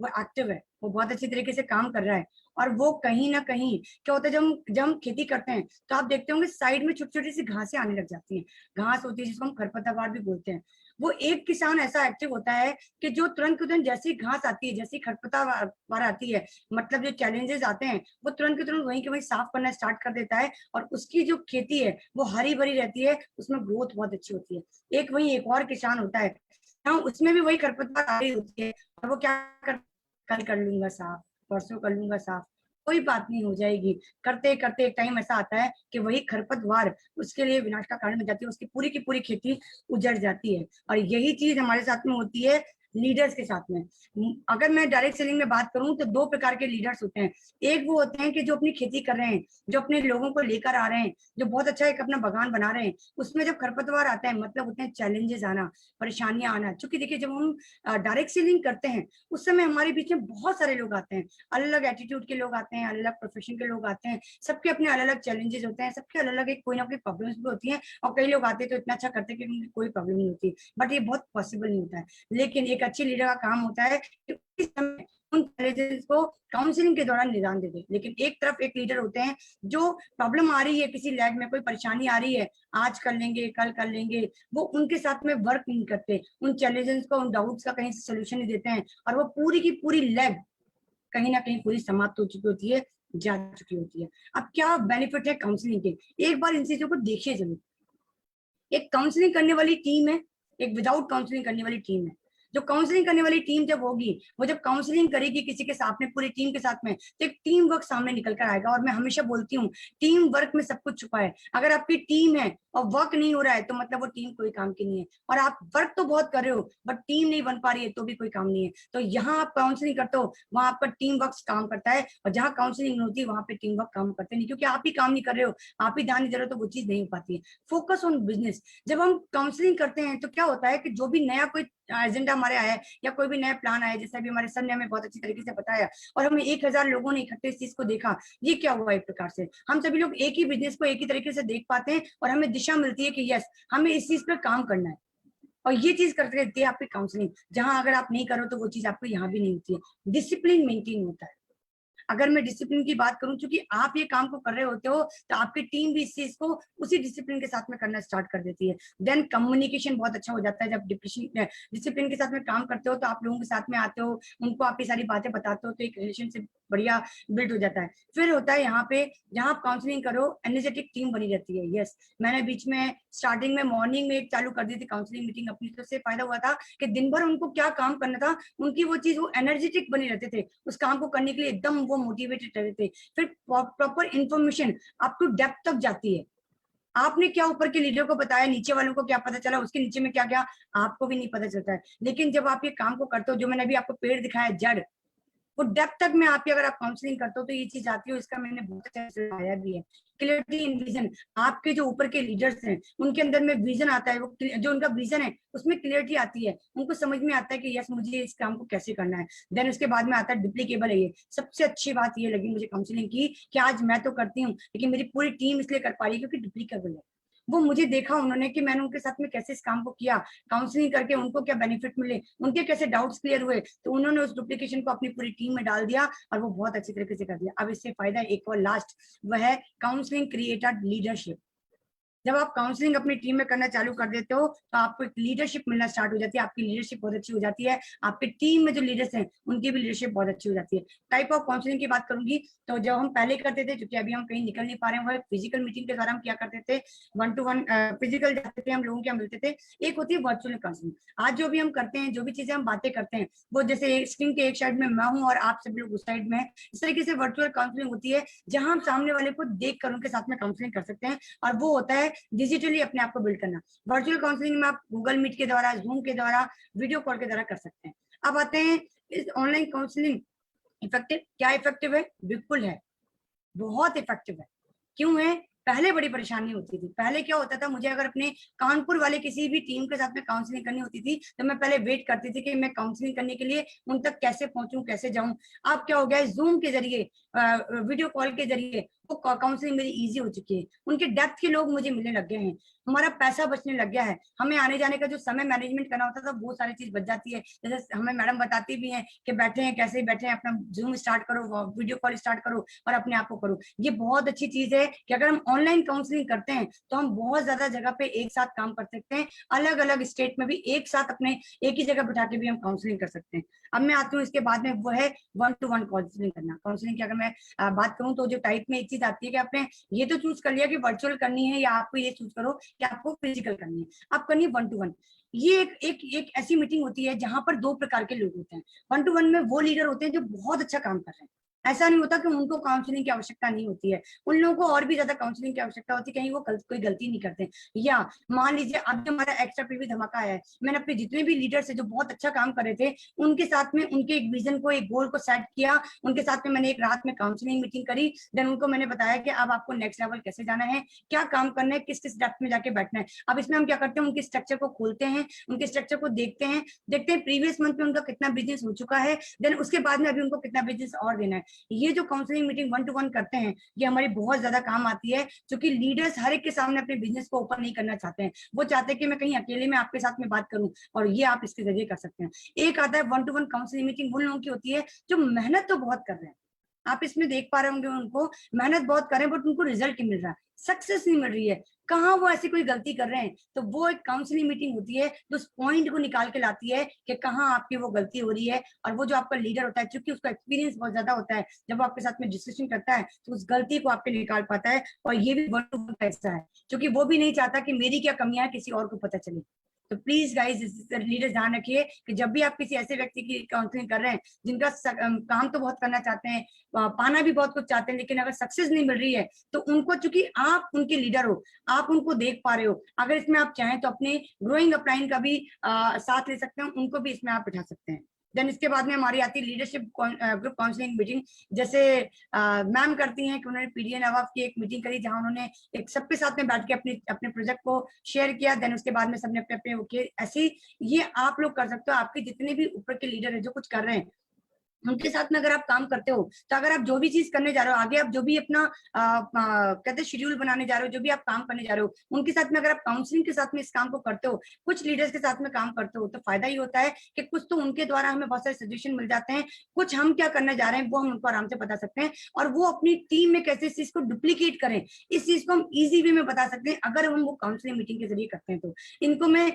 वो एक्टिव है, वो बहुत अच्छी तरीके से काम कर रहा है। और वो कहीं ना कहीं क्या होता है, जब हम खेती करते हैं तो आप देखते होंगे साइड में छोटी छोटी सी घासें आने लग जाती हैं, घास होती है जिसको हम खरपतवार भी बोलते हैं। वो एक किसान ऐसा एक्टिव होता है कि जो तुरंत के तुरंत जैसी घास आती है, जैसी खरपतवार आती है, मतलब जो चैलेंजेस आते हैं, वो तुरंत के तुरंत वहीं के वहीं साफ करना स्टार्ट कर देता है। और उसकी जो खेती है वो हरी भरी रहती है, उसमें ग्रोथ बहुत अच्छी होती है। एक वहीं एक और किसान होता है, उसमें भी वही खरपतवार आ रही होती है, और वो क्या कर, कल कर लूंगा साफ, परसों कर लूंगा साफ, कोई बात नहीं, हो जाएगी। करते करते एक टाइम ऐसा आता है कि वही खरपतवार उसके लिए विनाश का कारण बन जाती है, उसकी पूरी की पूरी खेती उजड़ जाती है। और यही चीज हमारे साथ में होती है लीडर्स के साथ में। अगर मैं डायरेक्ट सेलिंग में बात करूं तो 2 प्रकार के लीडर्स होते हैं। एक वो होते हैं कि जो अपनी खेती कर रहे हैं, जो अपने लोगों को लेकर आ रहे हैं, जो बहुत अच्छा एक अपना बागान बना रहे हैं, उसमें जब खरपतवार आता है मतलब होते हैं चैलेंजेस आना, परेशानियां आना। क्योंकि देखिए जब हम डायरेक्ट सेलिंग करते हैं उस समय हमारे बीच में बहुत सारे लोग आते हैं, अलग अलग एटीट्यूड के लोग आते हैं, अलग अलग प्रोफेशन के लोग आते हैं, सबके अपने अलग अलग चैलेंजेस होते हैं, सबके अलग अलग एक कोई ना कोई प्रॉब्लम्स भी होती हैं। और कई लोग आते हैं तो इतना अच्छा करते हैं कि उनकी कोई प्रॉब्लम नहीं होती, बट ये बहुत पॉसिबल नहीं होता है। लेकिन एक अच्छे लीडर का काम होता है कि उस समय उन चैलेंजेस को काउंसलिंग के दौरान निदान दे दे। लेकिन एक तरफ एक लीडर होते हैं जो प्रॉब्लम आ रही है, किसी लैब में कोई परेशानी आ रही है, आज कर लेंगे कल कर लेंगे, वो उनके साथ में वर्क नहीं करते, उन चैलेंजेस को, उन डाउट्स का कहीं से सोल्यूशन नहीं देते हैं, और वो पूरी की पूरी लैब कहीं ना कहीं पूरी समाप्त हो चुकी होती है, जा चुकी होती है। अब क्या बेनिफिट है काउंसलिंग के, एक बार इन चीजों को देखिए जरूर। एक काउंसलिंग करने वाली टीम है, एक विदाउट काउंसलिंग करने वाली टीम है। जो काउंसलिंग करने वाली टीम जब होगी, वो जब काउंसलिंग करेगी किसी के साथ में, पूरी टीम के साथ में, तो एक टीम वर्क सामने निकल कर आएगा। और मैं हमेशा बोलती हूँ टीम वर्क में सब कुछ छुपा है। अगर आपकी टीम है और वर्क नहीं हो रहा है तो मतलब वो टीम कोई काम की नहीं है। और आप वर्क तो बहुत कर रहे हो बट टीम नहीं बन पा रही है तो भी कोई काम नहीं है। तो यहाँ आप काउंसलिंग करते हो, वहां आपका टीम वर्क काम करता है, और जहाँ काउंसलिंग नहीं होती वहां पे टीम वर्क काम करते नहीं, क्योंकि आप ही काम नहीं कर रहे हो, आप ही ध्यान नहीं दे रहे हो, तो वो चीज नहीं हो पाती है। Focus on business. जब हम काउंसलिंग करते हैं तो क्या होता है कि जो भी नया कोई एजेंडा हमारे आया है या कोई भी नया प्लान आया, जैसा भी हमारे सर ने हमें बहुत अच्छी तरीके से बताया, और हमें 1000 लोगों ने इकट्ठे इस चीज को देखा, ये क्या हुआ? एक प्रकार से हम सभी लोग एक ही बिजनेस को एक ही तरीके से देख पाते हैं, और हमें दिशा मिलती है कि यस हमें इस चीज पर काम करना है। और ये चीज करते रहती है आपकी काउंसलिंग, जहां अगर आप नहीं करो तो वो चीज आपको यहाँ भी नहीं होती है। डिसिप्लिन मेंटेन होता है। अगर मैं डिसिप्लिन की बात करूं, क्योंकि आप ये काम को कर रहे होते हो तो आपकी टीम भी इस चीज को उसी डिसिप्लिन के साथ में करना स्टार्ट कर देती है। देन कम्युनिकेशन बहुत अच्छा हो जाता है। जब डिसिप्लिन के साथ में काम करते हो तो आप लोगों के साथ में आते हो, उनको आप ये सारी बातें बताते हो, तो एक रिलेशनशिप बढ़िया बिल्ड हो जाता है। फिर होता है यहाँ पे, जहां आप काउंसलिंग करो, एनर्जेटिक टीम बनी रहती है। यस, मैंने बीच में स्टार्टिंग में मॉर्निंग में एक चालू कर दी थी काउंसलिंग मीटिंग अपनी, तो उससे फायदा हुआ था कि दिन भर उनको क्या काम करना था, उनकी वो चीज, वो एनर्जेटिक बने रहते थे उस काम को करने के लिए, एकदम वो मोटिवेटेड रहते थे। फिर proper information up to depth तक जाती है। आपने क्या ऊपर के लीडर को बताया, नीचे वालों को क्या पता चला, उसके नीचे में क्या क्या, आपको भी नहीं पता चलता है। लेकिन जब आप ये काम को करते हो, जो मैंने अभी आपको पेड़ दिखाया जड़, वो डेप्थ तक में आपकी अगर आप काउंसलिंग करते हो तो ये चीज आती है। इसका मैंने बहुत अच्छा रिजल्ट आया भी है। क्लियरिटी इन विजन, आपके जो ऊपर के लीडर्स हैं उनके अंदर में विजन आता है, वो जो उनका विजन है उसमें क्लियरिटी आती है, उनको समझ में आता है कि यस मुझे इस काम को कैसे करना है। देन उसके बाद में आता है डुप्लीकेबल है। ये सबसे अच्छी बात ये लगी मुझे काउंसलिंग की, कि आज मैं तो करती हूँ लेकिन मेरी पूरी टीम इसलिए कर पा रही है क्योंकि डुप्लीकेबल है। वो मुझे देखा उन्होंने कि मैंने उनके साथ में कैसे इस काम को किया, काउंसलिंग करके उनको क्या बेनिफिट मिले, उनके कैसे डाउट्स क्लियर हुए, तो उन्होंने उस डुप्लीकेशन को अपनी पूरी टीम में डाल दिया और वो बहुत अच्छी तरीके से कर दिया। अब इससे फायदा एक और लास्ट, वह है काउंसलिंग क्रिएटेड लीडरशिप। जब आप काउंसलिंग अपनी टीम में करना चालू कर देते हो तो आपको एक लीडरशिप मिलना स्टार्ट हो जाती है, आपकी लीडरशिप बहुत अच्छी हो जाती है, आपकी टीम में जो लीडर्स हैं उनकी भी लीडरशिप बहुत अच्छी हो जाती है। टाइप ऑफ काउंसलिंग की बात करूंगी तो जब हम पहले करते थे, क्योंकि अभी हम कहीं निकल नहीं पा रहे हैं, वह फिजिकल मीटिंग के द्वारा हम क्या करते थे, 1 to 1 फिजिकल जाते थे, हम लोगों के मिलते थे। एक होती है वर्चुअल काउंसलिंग। आज जो भी हम करते हैं, जो भी चीजें हम बातें करते हैं, वो जैसे स्क्रीन के एक साइड में मैं हूँ और आप सभी लोग उस साइड में है, इस तरीके से वर्चुअल काउंसलिंग होती है, जहां हम सामने वाले को देख कर उनके साथ में काउंसलिंग कर सकते हैं। और वो होता है डिजिटली अपने आप को बिल्ड करना। वर्चुअल काउंसलिंग में आप गूगल मीट के द्वारा, जूम के द्वारा, वीडियो कॉल के द्वारा कर सकते हैं। अब आते हैं इस ऑनलाइन काउंसलिंग इफेक्टिव, क्या इफेक्टिव है? बिल्कुल है, बहुत इफेक्टिव है। क्यों है? पहले बड़ी परेशानी होती थी। पहले क्या होता था, मुझे अगर अपने कानपुर वाले किसी भी टीम के साथ में काउंसलिंग करनी होती थी तो मैं पहले वेट करती थी कि मैं काउंसलिंग करने के लिए उन तक कैसे पहुंचूं, कैसे जाऊं। अब क्या हो गया है, जूम के जरिए, वीडियो कॉल के जरिए वो काउंसलिंग मेरी इजी हो चुकी है। उनके डेप्थ के लोग मुझे मिलने लग गए हैं, हमारा पैसा बचने लग गया है, हमें आने जाने का जो समय मैनेजमेंट करना होता था वो सारी चीज बच जाती है। जैसे हमें मैडम बताती भी हैं कि बैठे हैं कैसे बैठे हैं, अपना जूम स्टार्ट करो, वीडियो कॉल स्टार्ट करो और अपने आप को करो। ये बहुत अच्छी चीज है कि अगर हम ऑनलाइन काउंसलिंग करते हैं तो हम बहुत ज्यादा जगह पे एक साथ काम कर सकते हैं, अलग अलग स्टेट में भी एक साथ अपने एक ही जगह बैठा के भी हम काउंसलिंग कर सकते हैं। अब मैं आती हूँ इसके बाद में, वो है 1-to-1 काउंसलिंग करना। काउंसलिंग की अगर मैं बात करूँ तो जो टाइप में एक चीज आती है कि आपने ये तो चूज कर लिया कि वर्चुअल करनी है या आपको ये चूज करो कि आपको फिजिकल करनी है, आप करनी है 1-to-1। ये एक ऐसी मीटिंग होती है जहां पर दो प्रकार के लोग होते हैं। 1-to-1 में वो लीडर होते हैं जो बहुत अच्छा काम कर रहे हैं, ऐसा नहीं होता कि उनको काउंसलिंग की आवश्यकता नहीं होती है, उन लोगों को और भी ज्यादा काउंसलिंग की आवश्यकता होती है, कहीं वो कोई गलती नहीं करते। या मान लीजिए अब जो हमारा एक्स्ट्रा पीवी धमाका है, मैंने अपने जितने भी लीडर से जो बहुत अच्छा काम कर रहे थे उनके साथ में उनके एक विजन को, एक गोल को सेट किया, उनके साथ में मैंने एक रात में काउंसलिंग मीटिंग करी। देन उनको मैंने बताया कि अब आपको नेक्स्ट लेवल कैसे जाना है, क्या काम करना है, किस किस डेप्थ में जाके बैठना है। अब इसमें हम क्या करते हैं, उनके स्ट्रक्चर को खोलते हैं, उनके स्ट्रक्चर को देखते हैं प्रीवियस मंथ में उनका कितना बिजनेस हो चुका है, देन उसके बाद में अभी उनको कितना बिजनेस और देना है। ये जो काउंसलिंग मीटिंग 1-to-1 करते हैं ये हमारी बहुत ज्यादा काम आती है, क्योंकि लीडर्स हर एक के सामने अपने बिजनेस को ओपन नहीं करना चाहते हैं, वो चाहते हैं कि मैं कहीं अकेले में आपके साथ में बात करूं, और ये आप इसके जरिए कर सकते हैं। एक आता है 1-to-1 काउंसलिंग मीटिंग उन लोगों की होती है जो मेहनत तो बहुत कर रहे हैं, आप इसमें देख पा रहे होंगे उनको मेहनत बहुत कर रहे हैं बट उनको रिजल्ट नहीं मिल रहा है, सक्सेस नहीं मिल रही है, कहाँ वो ऐसी कोई गलती कर रहे हैं। तो वो एक काउंसलिंग मीटिंग होती है जो उस पॉइंट को निकाल के लाती है कि कहाँ आपकी वो गलती हो रही है। और वो जो आपका लीडर होता है, क्योंकि उसका एक्सपीरियंस बहुत ज्यादा होता है, जब वो आपके साथ में डिस्कशन करता है तो उस गलती को आपके निकाल पाता है। और ये भी 1-to-1 का हिस्सा है, क्योंकि वो भी नहीं चाहता कि मेरी क्या कमियां है किसी और को पता चले। तो प्लीज गाइज लीडर ध्यान रखिए कि जब भी आप किसी ऐसे व्यक्ति की काउंसलिंग कर रहे हैं जिनका काम तो बहुत करना चाहते हैं, पाना भी बहुत कुछ चाहते हैं, लेकिन अगर सक्सेस नहीं मिल रही है तो उनको, चूंकि आप उनके लीडर हो, आप उनको देख पा रहे हो, अगर इसमें आप चाहें तो अपने ग्रोइंग अपलाइन का भी साथ ले सकते हैं, उनको भी इसमें आप बिठा सकते हैं। देन इसके बाद में हमारी आती है लीडरशिप ग्रुप काउंसलिंग मीटिंग। जैसे मैम करती हैं कि उन्होंने पीडीएन अवाफ की एक मीटिंग करी जहां उन्होंने एक सबके साथ में बैठ के अपने प्रोजेक्ट को शेयर किया। देन उसके बाद में सबने अपने अपने ओके, ऐसी ये आप लोग कर सकते हो। आपके जितने भी ऊपर के लीडर है जो कुछ कर रहे हैं उनके साथ में अगर आप काम करते हो, तो अगर आप जो भी चीज करने जा रहे हो आगे, आप जो भी अपना कहते हैं शेड्यूल बनाने जा रहे हो, जो भी आप काम करने जा रहे हो, उनके साथ में अगर आप काउंसलिंग के साथ में इस काम को करते हो, कुछ लीडर्स के साथ में काम करते हो, तो फायदा ये होता है कि कुछ तो उनके द्वारा हमें बहुत सारे सजेशन मिल जाते हैं, कुछ हम क्या करने जा रहे हैं वो हम उनको आराम से बता सकते हैं, और वो अपनी टीम में कैसे इस चीज को डुप्लीकेट करें, इस चीज को हम इजी वे में बता सकते हैं अगर हम वो काउंसलिंग मीटिंग के जरिए करते हैं। तो इनको मैं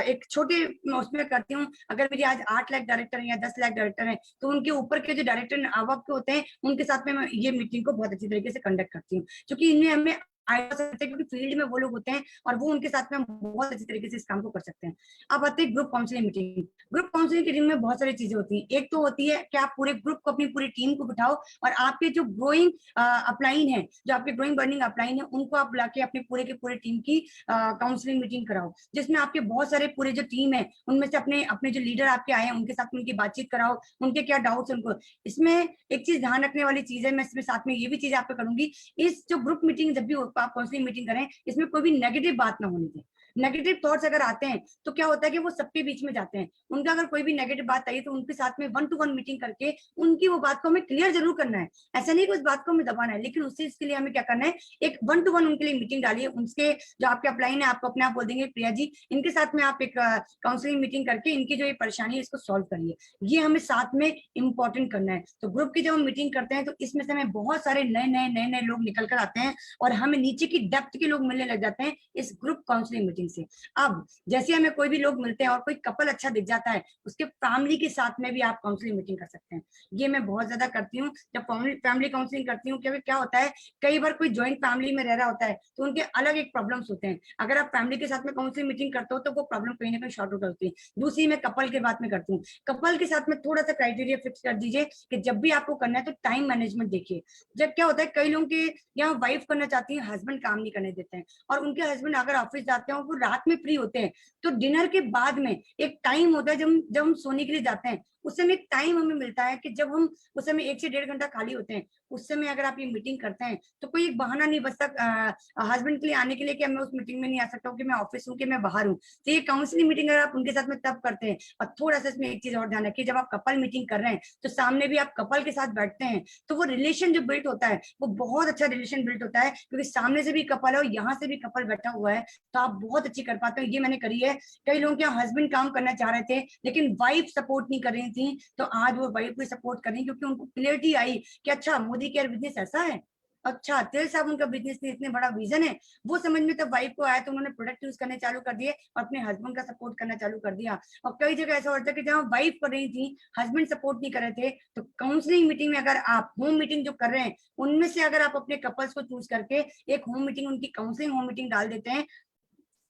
एक छोटे उसमें करती हूँ। अगर मेरी आज 8 लाख डायरेक्टर है या 10 लाख डायरेक्टर है, तो उनके ऊपर के जो डायरेक्टर आवक के होते हैं उनके साथ में मैं ये मीटिंग को बहुत अच्छी तरीके से कंडक्ट करती हूँ, क्योंकि इनमें हमें क्योंकि फील्ड में वो लोग होते हैं और वो उनके साथ में हम बहुत अच्छी तरीके से इस काम को कर सकते हैं। अब आते हैं group counselling meeting. Group counselling meeting में बहुत सारी चीजें होती हैं। एक तो होती है कि आप पूरे ग्रुप को, अपनी पूरी टीम को बिठाओ और आपके जो ग्रोइंग अपलाइन है, जो आपके ग्रोइंग बर्निंग अपलाइन है, उनको आप बुला के अपने पूरे के पूरे टीम की काउंसलिंग मीटिंग कराओ, जिसमें आपके बहुत सारे पूरे जो टीम है उनमें से अपने अपने जो लीडर आपके आए हैं उनके साथ उनकी बातचीत कराओ, उनके क्या डाउट्स है उनको। इसमें एक चीज ध्यान रखने वाली चीज है, मैं इसमें साथ में ये भी चीज आपको करूंगी, इस जो ग्रुप मीटिंग जब भी आप काउंसलिंग मीटिंग करें इसमें कोई भी नेगेटिव बात ना होने दें। नेगेटिव थॉट्स अगर आते हैं तो क्या होता है कि वो सबके बीच में जाते हैं, उनका अगर कोई भी नेगेटिव बात आई तो उनके साथ में 1-to-1 मीटिंग करके उनकी वो बात को हमें क्लियर जरूर करना है। ऐसा नहीं कि उस बात को हमें दबाना है, लेकिन उससे इसके लिए हमें क्या करना है, एक 1-to-1 उनके लिए मीटिंग डालिए। उनके जो आपके अपलाइन है आपको अपने आप बोल देंगे प्रिया जी, इनके साथ में आप एक काउंसलिंग मीटिंग करके इनकी जो ये परेशानी है इसको सॉल्व करिए। ये हमें साथ में इंपॉर्टेंट करना है। तो ग्रुप की जब हम मीटिंग करते हैं तो इसमें से हमें बहुत सारे नए लोग निकल कर आते हैं और हमें नीचे की डेप्थ के लोग मिलने लग जाते हैं इस ग्रुप काउंसलिंग मीटिंग से। अब जैसे हमें कोई भी लोग मिलते हैं और कोई कपल अच्छा दिख जाता है, उसके फैमिली के साथ में भी आप काउंसलिंग मीटिंग कर सकते हैं। ये मैं बहुत ज्यादा करती हूँ जब फैमिली काउंसलिंग करती हूँ, क्योंकि क्या होता है कई बार कोई ज्वाइंट फैमिली में रह रहा होता है तो उनके अलग एक प्रॉब्लम्स होते हैं। अगर आप फैमिली के साथ में काउंसलिंग मीटिंग करते हो तो वो प्रॉब्लम कहीं ना कहीं शॉर्ट आउट होती है। दूसरी मैं कपल के बात में करती हूँ, कपल के साथ में थोड़ा सा क्राइटेरिया फिक्स कर दीजिए कि जब भी आपको करना है तो टाइम मैनेजमेंट देखिए। जब क्या होता है कई लोगों के यहाँ वाइफ करना चाहती है, हस्बैंड काम नहीं करने देते हैं, और उनके हस्बैंड अगर ऑफिस जाते हैं वो रात में फ्री होते हैं, तो डिनर के बाद में एक टाइम होता है जब हम सोने के लिए जाते हैं, उस समय एक टाइम हमें मिलता है कि जब हम उस समय 1 से 1.5 घंटा खाली होते हैं, उस समय अगर आप ये मीटिंग करते हैं तो कोई एक बहाना नहीं बचता हस्बैंड के लिए आने के लिए कि मैं उस मीटिंग में नहीं आ सकता हूँ, कि मैं ऑफिस हूँ, कि मैं बाहर हूँ। तो ये काउंसलिंग मीटिंग अगर आप उनके साथ में तब करते हैं। और थोड़ा सा इसमें एक चीज और ध्यान रखिए, जब आप कपल मीटिंग कर रहे हैं तो सामने भी आप कपल के साथ बैठते हैं, तो वो रिलेशन जो बिल्ड होता है वो बहुत अच्छा रिलेशन बिल्ड होता है, क्योंकि सामने से भी कपल है और यहाँ से भी कपल बैठा हुआ है, तो आप बहुत अच्छी कर पाते हो। ये मैंने करी है। कई लोगों के यहाँ हस्बैंड काम करना चाह रहे थे लेकिन वाइफ सपोर्ट नहीं कर रही थी, तो आज वो वाइफ भी सपोर्ट कर रही, क्योंकि उनको क्लियरिटी आई कि अच्छा मोदी केयर बिजनेस ऐसा है, अच्छा तेल साबुन का बिजनेस में इतने बड़ा विजन है। वो समझ में तब वाइफ को आया, तो उन्होंने प्रोडक्ट यूज करने चालू कर दिए और अपने हस्बैंड का सपोर्ट करना चालू कर दिया। और कई जगह ऐसा होता है कि जहाँ वाइफ कर रही थी, हस्बैंड सपोर्ट नहीं कर रहे थे, तो काउंसलिंग मीटिंग में अगर आप होम मीटिंग जो कर रहे हैं उनमें से अगर आप अपने कपल्स को चूज करके एक होम मीटिंग, उनकी काउंसलिंग होम मीटिंग डाल देते हैं,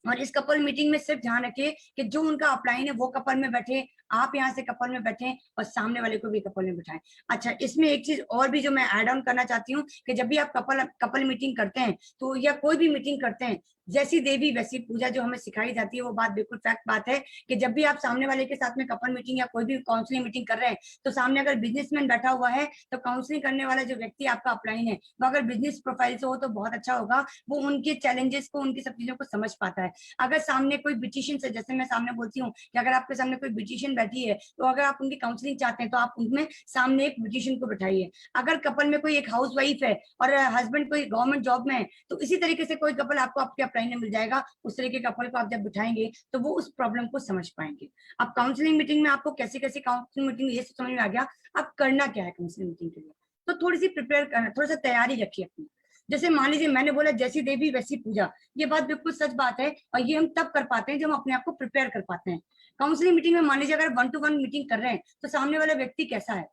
और इस कपल मीटिंग में सिर्फ ध्यान रखिए कि जो उनका अपलाइन है वो कपल में बैठे, आप यहाँ से कपल में बैठे और सामने वाले को भी कपल में बैठाएं। अच्छा, इसमें एक चीज और भी जो मैं ऐड ऑन करना चाहती हूँ कि जब भी आप कपल मीटिंग करते हैं तो या कोई भी मीटिंग करते हैं, जैसी देवी वैसी पूजा जो हमें सिखाई जाती है, वो बात बिल्कुल फैक्ट बात है कि जब भी आप सामने वाले के साथ में कपल मीटिंग या कोई भी काउंसलिंग मीटिंग कर रहे हैं, तो सामने अगर बिजनेसमैन बैठा हुआ है तो काउंसलिंग करने वाला जो व्यक्ति आपका अपलाइन है वो अगर बिजनेस प्रोफाइल से हो तो बहुत अच्छा होगा, वो उनके चैलेंजेस को, उनकी सब चीजों को समझ पाता है। अगर सामने कोई ब्यूटिशियन से, जैसे मैं सामने बोलती हूँ कि अगर आपके सामने कोई ब्यूटिशियन बैठी है, तो अगर आप उनकी काउंसलिंग चाहते हैं तो आप उनमें सामने एक ब्यूटिशियन को बैठाइए। अगर कपल में कोई एक हाउस वाइफ है और हस्बैंड कोई गवर्नमेंट जॉब में है, तो इसी तरीके से कोई कपल आपको आपके अपलाइन में मिल जाएगा, उस तरह के कपल को आप जब बिठाएंगे तो वो उस प्रॉब्लम को समझ पाएंगे। अब काउंसलिंग मीटिंग में आपको कैसे कैसे काउंसलिंग मीटिंग, ये समझ में आ गया। अब करना क्या है काउंसलिंग मीटिंग के लिए, तो थोड़ी सी प्रिपेयर करना, थोड़ा सा तैयारी रखिए अपनी। जैसे मान लीजिए मैंने बोला जैसी देवी वैसी पूजा, ये बात बिल्कुल सच बात है, और ये हम तब कर पाते हैं जब हम अपने आप को प्रिपेयर कर पाते हैं। काउंसलिंग मीटिंग में मान लीजिए अगर 1 to 1 मीटिंग कर रहे हैं, तो सामने वाला व्यक्ति कैसा है,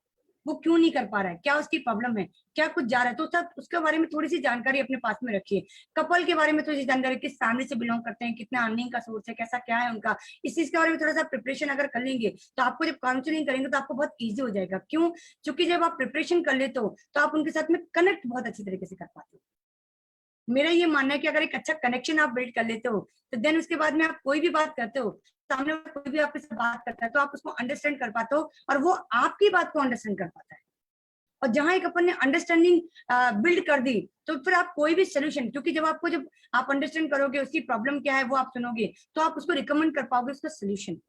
वो क्यों नहीं कर पा रहा है, क्या उसकी प्रॉब्लम है, क्या कुछ जा रहा है, तो सब उसके बारे में थोड़ी सी जानकारी अपने पास में रखिए। कपल के बारे में थोड़ी सी जानकारी, किस फैमिली से बिलोंग करते हैं, कितना अर्निंग का सोर्स है, कैसा क्या है उनका, इस चीज के बारे में थोड़ा सा प्रिपरेशन अगर कर लेंगे तो आपको जब काउंसलिंग करेंगे तो आपको बहुत ईजी हो जाएगा। क्यों? क्योंकि जब आप प्रिपरेशन कर लेते हो तो आप उनके साथ में कनेक्ट बहुत अच्छी तरीके से कर पाते हो। मेरा ये मानना है कि अगर एक अच्छा कनेक्शन आप बिल्ड कर लेते हो तो देन उसके बाद में आप कोई भी बात करते हो, सामने कोई भी आपके साथ बात करता है तो आप उसको अंडरस्टैंड कर पाते हो और वो आपकी बात को अंडरस्टैंड कर पाता है। और जहां एक अपन ने अंडरस्टैंडिंग बिल्ड कर दी, तो फिर आप कोई भी सोल्यूशन, क्योंकि जब आप अंडरस्टैंड करोगे उसकी प्रॉब्लम क्या है वो आप सुनोगे, तो आप उसको रिकमेंड कर पाओगे उसका सोल्यूशन,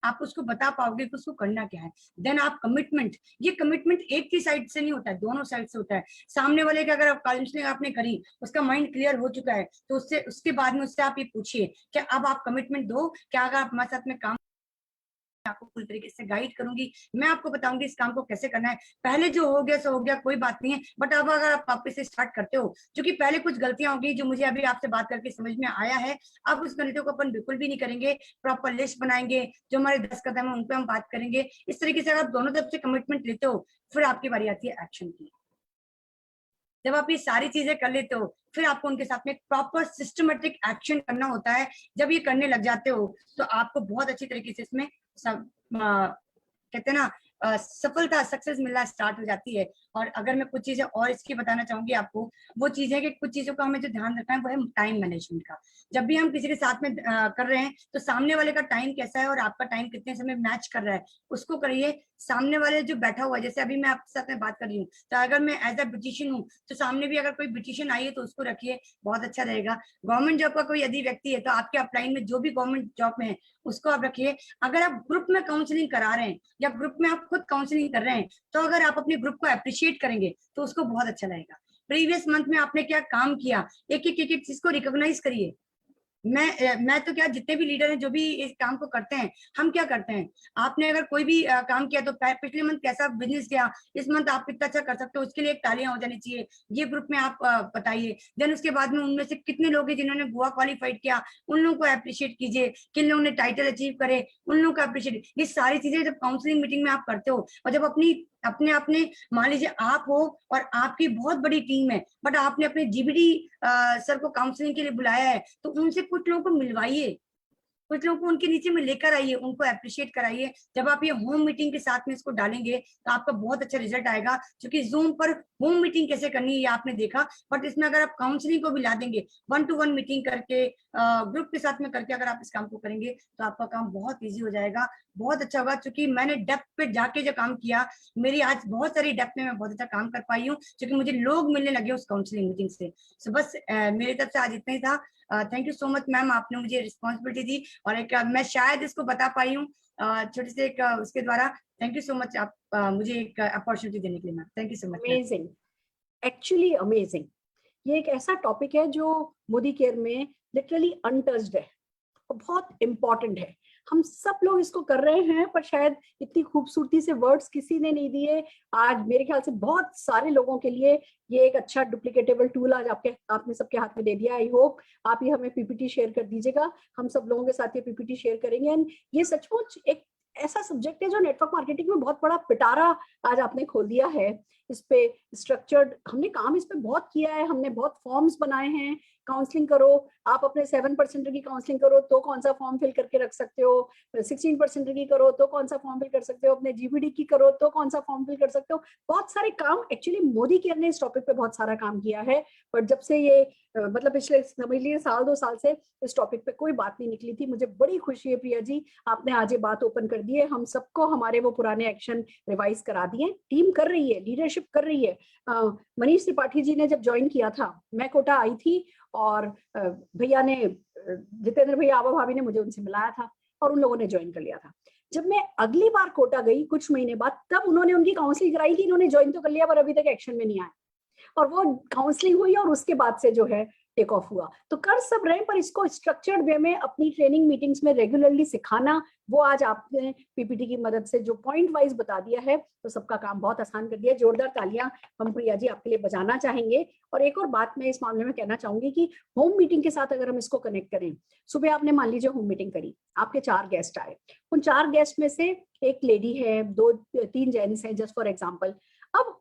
आप उसको बता पाओगे कि उसको करना क्या है। देन आप कमिटमेंट, ये कमिटमेंट एक ही साइड से नहीं होता है, दोनों साइड से होता है। सामने वाले का अगर आप काउंसलिंग आपने करी, उसका माइंड क्लियर हो चुका है, तो उसके बाद में उससे आप ये पूछिए क्या अब आप कमिटमेंट दो, क्या अगर आप हमारे साथ में काम, आपको पूरी तरीके से गाइड करूंगी, मैं आपको बताऊंगी इस काम को कैसे करना है। पहले जो हो गया सो हो गया, कोई बात नहीं है, बट अब अगर आप वापस से स्टार्ट करते हो, क्योंकि पहले कुछ गलतियां होगी जो मुझे अभी आपसे बात करके समझ में आया है, अब उस गलतियों को अपन बिल्कुल भी नहीं करेंगे, प्रॉपर लिस्ट बनाएंगे, जो हमारे 10 कदम है उन पर हम बात करेंगे। इस तरीके से अगर आप दोनों तरफ से कमिटमेंट लेते हो, फिर आपकी बारी आती है एक्शन की। जब आप ये सारी चीजें कर लेते हो, फिर आपको उनके साथ में प्रॉपर सिस्टमेटिक एक्शन करना होता है। जब ये करने लग जाते हो तो आपको बहुत अच्छी तरीके से इसमें सब कहते हैं ना सफलता, सक्सेस मिलना स्टार्ट हो जाती है। और अगर मैं कुछ चीजें और इसकी बताना चाहूंगी आपको, वो चीज है कि कुछ चीजों का हमें जो ध्यान रखना है वो है टाइम मैनेजमेंट का। जब भी हम किसी के साथ में कर रहे हैं तो सामने वाले का टाइम कैसा है और आपका टाइम कितने समय मैच कर रहा है उसको करिए। सामने वाले जो बैठा हुआ है, जैसे अभी मैं आपके साथ में बात कर रही हूँ, तो अगर मैं एज अ ब्यूटिशियन हूँ तो सामने भी अगर कोई ब्यूटिशियन आई है तो उसको रखिए, बहुत अच्छा रहेगा। गवर्नमेंट जॉब का कोई यदि व्यक्ति है तो आपके अपलाइन में जो भी गवर्नमेंट जॉब में है उसको आप रखिए। अगर आप ग्रुप में काउंसलिंग करा रहे हैं या ग्रुप में आप खुद काउंसलिंग कर रहे हैं, तो अगर आप अपने ग्रुप को अप्रिशिएट करेंगे तो उसको बहुत अच्छा लगेगा। प्रीवियस मंथ में आपने क्या काम किया, एक एक चीज को रिकॉग्नाइज करिए। मैं तो क्या, जितने भी लीडर हैं जो भी इस काम को करते हैं, हम क्या करते हैं, आपने अगर कोई भी काम किया तो पिछले मंथ कैसा बिजनेस गया, इस मंथ आप कितना अच्छा कर सकते हो, उसके लिए एक तालियां हो जानी चाहिए, ये ग्रुप में आप बताइए। देन उसके बाद में उनमें से कितने लोग हैं जिन्होंने गोवा क्वालिफाइड किया, उन लोगों को अप्रिशिएट कीजिए, किन लोगों ने टाइटल अचीव करे उन लोगों को अप्रिशिएट। ये सारी चीजें जब काउंसलिंग मीटिंग में आप करते हो, और जब अपने अपने मान लीजिए आप हो और आपकी बहुत बड़ी टीम है, बट आपने अपने जीबीडी सर को काउंसलिंग के लिए बुलाया है, तो उनसे कुछ लोगों को मिलवाइए। कुछ लोगों को उनके नीचे में लेकर आइए, उनको अप्रिशिएट कराइए। जब आप ये होम मीटिंग के साथ में इसको डालेंगे तो आपका बहुत अच्छा रिजल्ट आएगा, क्योंकि जूम पर होम मीटिंग कैसे करनी है ये आपने देखा, बट इसमें अगर आप काउंसलिंग को भी ला देंगे, 1-to-1 मीटिंग करके ग्रुप के साथ में करके अगर आप इस काम को करेंगे तो आपका काम बहुत ईजी हो जाएगा, बहुत अच्छा होगा। क्योंकि मैंने डेप्थ पे जाके जो काम किया, मेरी आज बहुत सारी डेप्थ में मैं बहुत अच्छा काम कर पाई हूँ, क्योंकि मुझे लोग मिलने लगे उस काउंसलिंग मीटिंग से। सो बस मेरी तरफ से आज इतना ही था। Thank you so much ma'am, आपने मुझे रिस्पॉन्सिबिलिटी दी और एक मैं शायद इसको बता पाई हूँ छोटे से एक उसके द्वारा। थैंक यू सो मच आप मुझे एक अपॉर्चुनिटी देने के लिए ma'am. Thank you so much. Amazing, actually amazing. ये एक ऐसा टॉपिक है जो मोदी केयर में लिटरली अनटच्ड है और बहुत इंपॉर्टेंट है। हम सब लोग इसको कर रहे हैं, पर शायद इतनी खूबसूरती से वर्ड्स किसी ने नहीं दिए। आज मेरे ख्याल से बहुत सारे लोगों के लिए ये एक अच्छा डुप्लीकेटेबल टूल आज आपने सबके हाथ में दे दिया। आई होप आप ये हमें पीपीटी शेयर कर दीजिएगा, हम सब लोगों के साथ ये पीपीटी शेयर करेंगे। एंड ये सचमुच एक ऐसा सब्जेक्ट है जो नेटवर्क मार्केटिंग में बहुत बड़ा पिटारा आज आपने खोल दिया है। इस पे स्ट्रक्चर्ड हमने काम इस पे बहुत किया है, हमने बहुत फॉर्म्स बनाए हैं। काउंसलिंग करो, आप अपने 7% की काउंसलिंग करो तो कौन सा फॉर्म फिल करके रख सकते हो, 16% की करो तो कौन सा फॉर्म फिल कर सकते हो, अपने जीबीडी की करो तो कौन सा फॉर्म फिल कर सकते हो। बहुत सारे काम एक्चुअली मोदी केयर ने इस टॉपिक पे बहुत सारा काम किया है, पर जब से ये मतलब पिछले समझ लीजिए 1-2 साल से इस टॉपिक पे कोई बात नहीं निकली थी। मुझे बड़ी खुशी है प्रिया जी, आपने आज ये बात ओपन कर दी है। हम सबको हमारे वो पुराने एक्शन रिवाइज करा दिए, टीम कर रही है, लीडरशिप कर रही है। मनीष त्रिपाठी जी ने जब ज्वाइन किया था, मैं कोटा आई थी और भैया ने, जितेंद्र भैया, आबा भाभी ने मुझे उनसे मिलाया था और उन लोगों ने ज्वाइन कर लिया था। जब मैं अगली बार कोटा गई कुछ महीने बाद, तब उन्होंने उनकी काउंसलिंग कराई कि इन्होंने ज्वाइन तो कर लिया पर अभी तक एक्शन में नहीं आया, और वो काउंसलिंग हुई और उसके बाद से जो है टेक ऑफ हुआ। तो कर सब रहे, पर इसको स्ट्रक्चर्ड वे में अपनी ट्रेनिंग मीटिंग्स में रेगुलरली सिखाना, वो आज आपने पीपीटी की मदद से जो पॉइंट वाइज बता दिया है, तो सबका काम बहुत आसान कर दिया। जोरदार तालियां हम प्रिया जी आपके लिए बजाना चाहेंगे। और एक और बात मैं इस मामले में कहना चाहूंगी कि होम मीटिंग के साथ अगर हम इसको कनेक्ट करें, सुबह आपने मान लीजिए होम मीटिंग करी, आपके 4 गेस्ट आए, उन 4 गेस्ट में से एक लेडी है, 2-3 जेंट्स हैं, जस्ट फॉर एग्जाम्पल। अब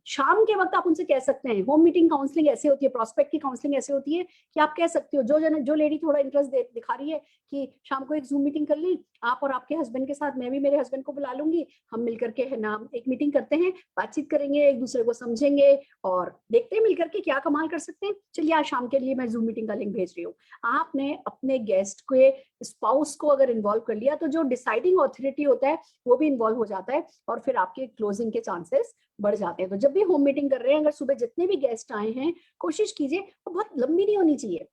शाम के वक्त आप उनसे कह सकते हैं, होम मीटिंग काउंसलिंग ऐसे होती है, प्रोस्पेक्ट की काउंसलिंग ऐसे होती है कि आप कह सकते हो, जो लेडी थोड़ा इंटरेस्ट दिखा रही है कि शाम को एक जूम मीटिंग कर ली आप और आपके हस्बैंड के साथ, मैं भी मेरे हस्बैंड को बुला लूंगी, हम मिलकर के है ना एक मीटिंग करते हैं, बातचीत करेंगे, एक दूसरे को समझेंगे और देखते हैं मिलकर के क्या कमाल कर सकते हैं। चलिए आज शाम के लिए मैं जूम मीटिंग का लिंक भेज रही हूँ। आपने अपने गेस्ट के स्पाउस को अगर इन्वॉल्व कर लिया तो जो डिसाइडिंग ऑथोरिटी होता है वो भी इन्वॉल्व हो जाता है और फिर आपके क्लोजिंग के चांसेस बढ़ जाते हैं। तो जब भी होम मीटिंग कर रहे हैं, अगर सुबह जितने भी गेस्ट आए हैं, कोशिश कीजिए, वो बहुत लंबी नहीं होनी चाहिए,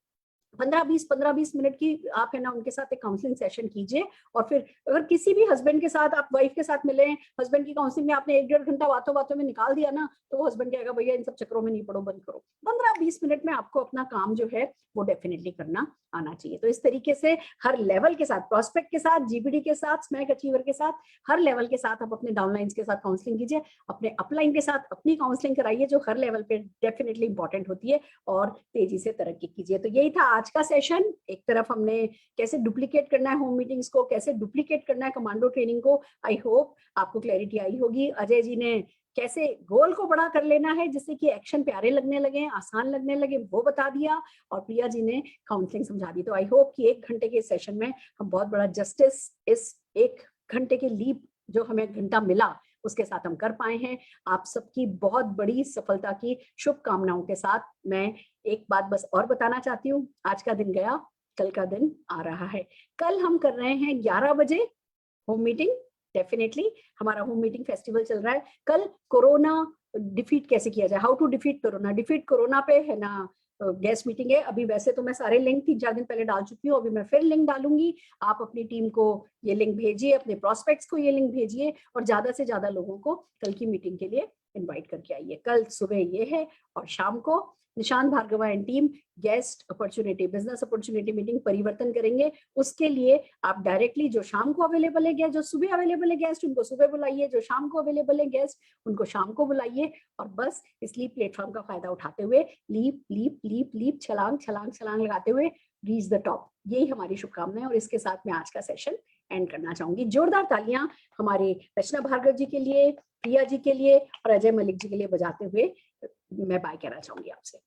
15-20 मिनट की आप है ना उनके साथ एक काउंसलिंग सेशन कीजिए। और फिर अगर किसी भी हस्बैंड के साथ आप वाइफ के साथ मिले, हस्बैंड की काउंसलिंग में आपने 1-1.5 घंटा बातों में निकाल दिया ना, तो वो हस्बैंड कहेगा भैया इन सब चक्करों में नहीं पड़ो, बंद करो। 15-20 मिनट में आपको अपना काम जो है वो डेफिनेटली करना आना चाहिए। तो इस तरीके से हर लेवल के साथ, प्रोस्पेक्ट के साथ, जीबीडी के साथ, स्मैक अचीवर के साथ, हर लेवल के साथ आप अपने डाउनलाइंस के साथ काउंसलिंग कीजिए, अपने अपलाइन के साथ अपनी काउंसलिंग कराइए जो हर लेवल पे डेफिनेटली इंपॉर्टेंट होती है, और तेजी से तरक्की कीजिए। तो यही था आज का सेशन। एक तरफ हमने कैसे डुप्लीकेट करना है होम मीटिंग्स को, कैसे डुप्लीकेट करना है कमांडो ट्रेनिंग को, आई होप आपको क्लैरिटी आई होगी। अजय जी ने कैसे गोल को बड़ा कर लेना है जिससे कि एक्शन प्यारे लगने लगे, आसान लगने लगे, वो बता दिया, और प्रिया जी ने काउंसलिंग समझा दी। तो आई होप कि 1 घंटे के सेशन में हम बहुत बड़ा जस्टिस इस 1 घंटे के लीप जो हमें घंटा मिला उसके साथ हम कर पाए हैं। आप सबकी बहुत बड़ी सफलता की शुभकामनाओं के साथ मैं एक बात बस और बताना चाहती हूँ, आज का दिन गया, कल का दिन आ रहा है। कल हम कर रहे हैं 11 बजे होम मीटिंग, डेफिनेटली हमारा होम मीटिंग फेस्टिवल चल रहा है। कल कोरोना डिफीट कैसे किया जाए, हाउ टू डिफीट कोरोना पे है ना गेस्ट मीटिंग है। अभी वैसे तो मैं सारे लिंक 3-4 दिन पहले डाल चुकी हूँ, अभी मैं फिर लिंक डालूंगी। आप अपनी टीम को ये लिंक भेजिए, अपने प्रोस्पेक्ट्स को ये लिंक भेजिए और ज्यादा से ज्यादा लोगों को कल की मीटिंग के लिए इनवाइट करके आइए। कल सुबह ये है और शाम को Nishant Bhargava and team guest opportunity, business opportunity meeting परिवर्तन करेंगे। उसके लिए आप डायरेक्टली जो शाम को अवेलेबल है गेस्ट, जो सुबह अवेलेबल है गेस्ट उनको सुबह बुलाइए, जो शाम को अवेलेबल है गेस्ट उनको शाम को बुलाइए, और बस इस लीप प्लेटफॉर्म का फायदा उठाते हुए लीप लीप लीप लीप छलांग छलांग छलांग लगाते हुए रीच द टॉप, यही हमारी शुभकामनाएं। और इसके साथ मैं आज का सेशन एंड करना चाहूंगी। जोरदार तालियां हमारे रचना भार्गव जी के लिए, प्रिया जी के लिए और अजय मलिक जी के लिए बजाते हुए मैं बाय कहना चाहूंगी आपसे।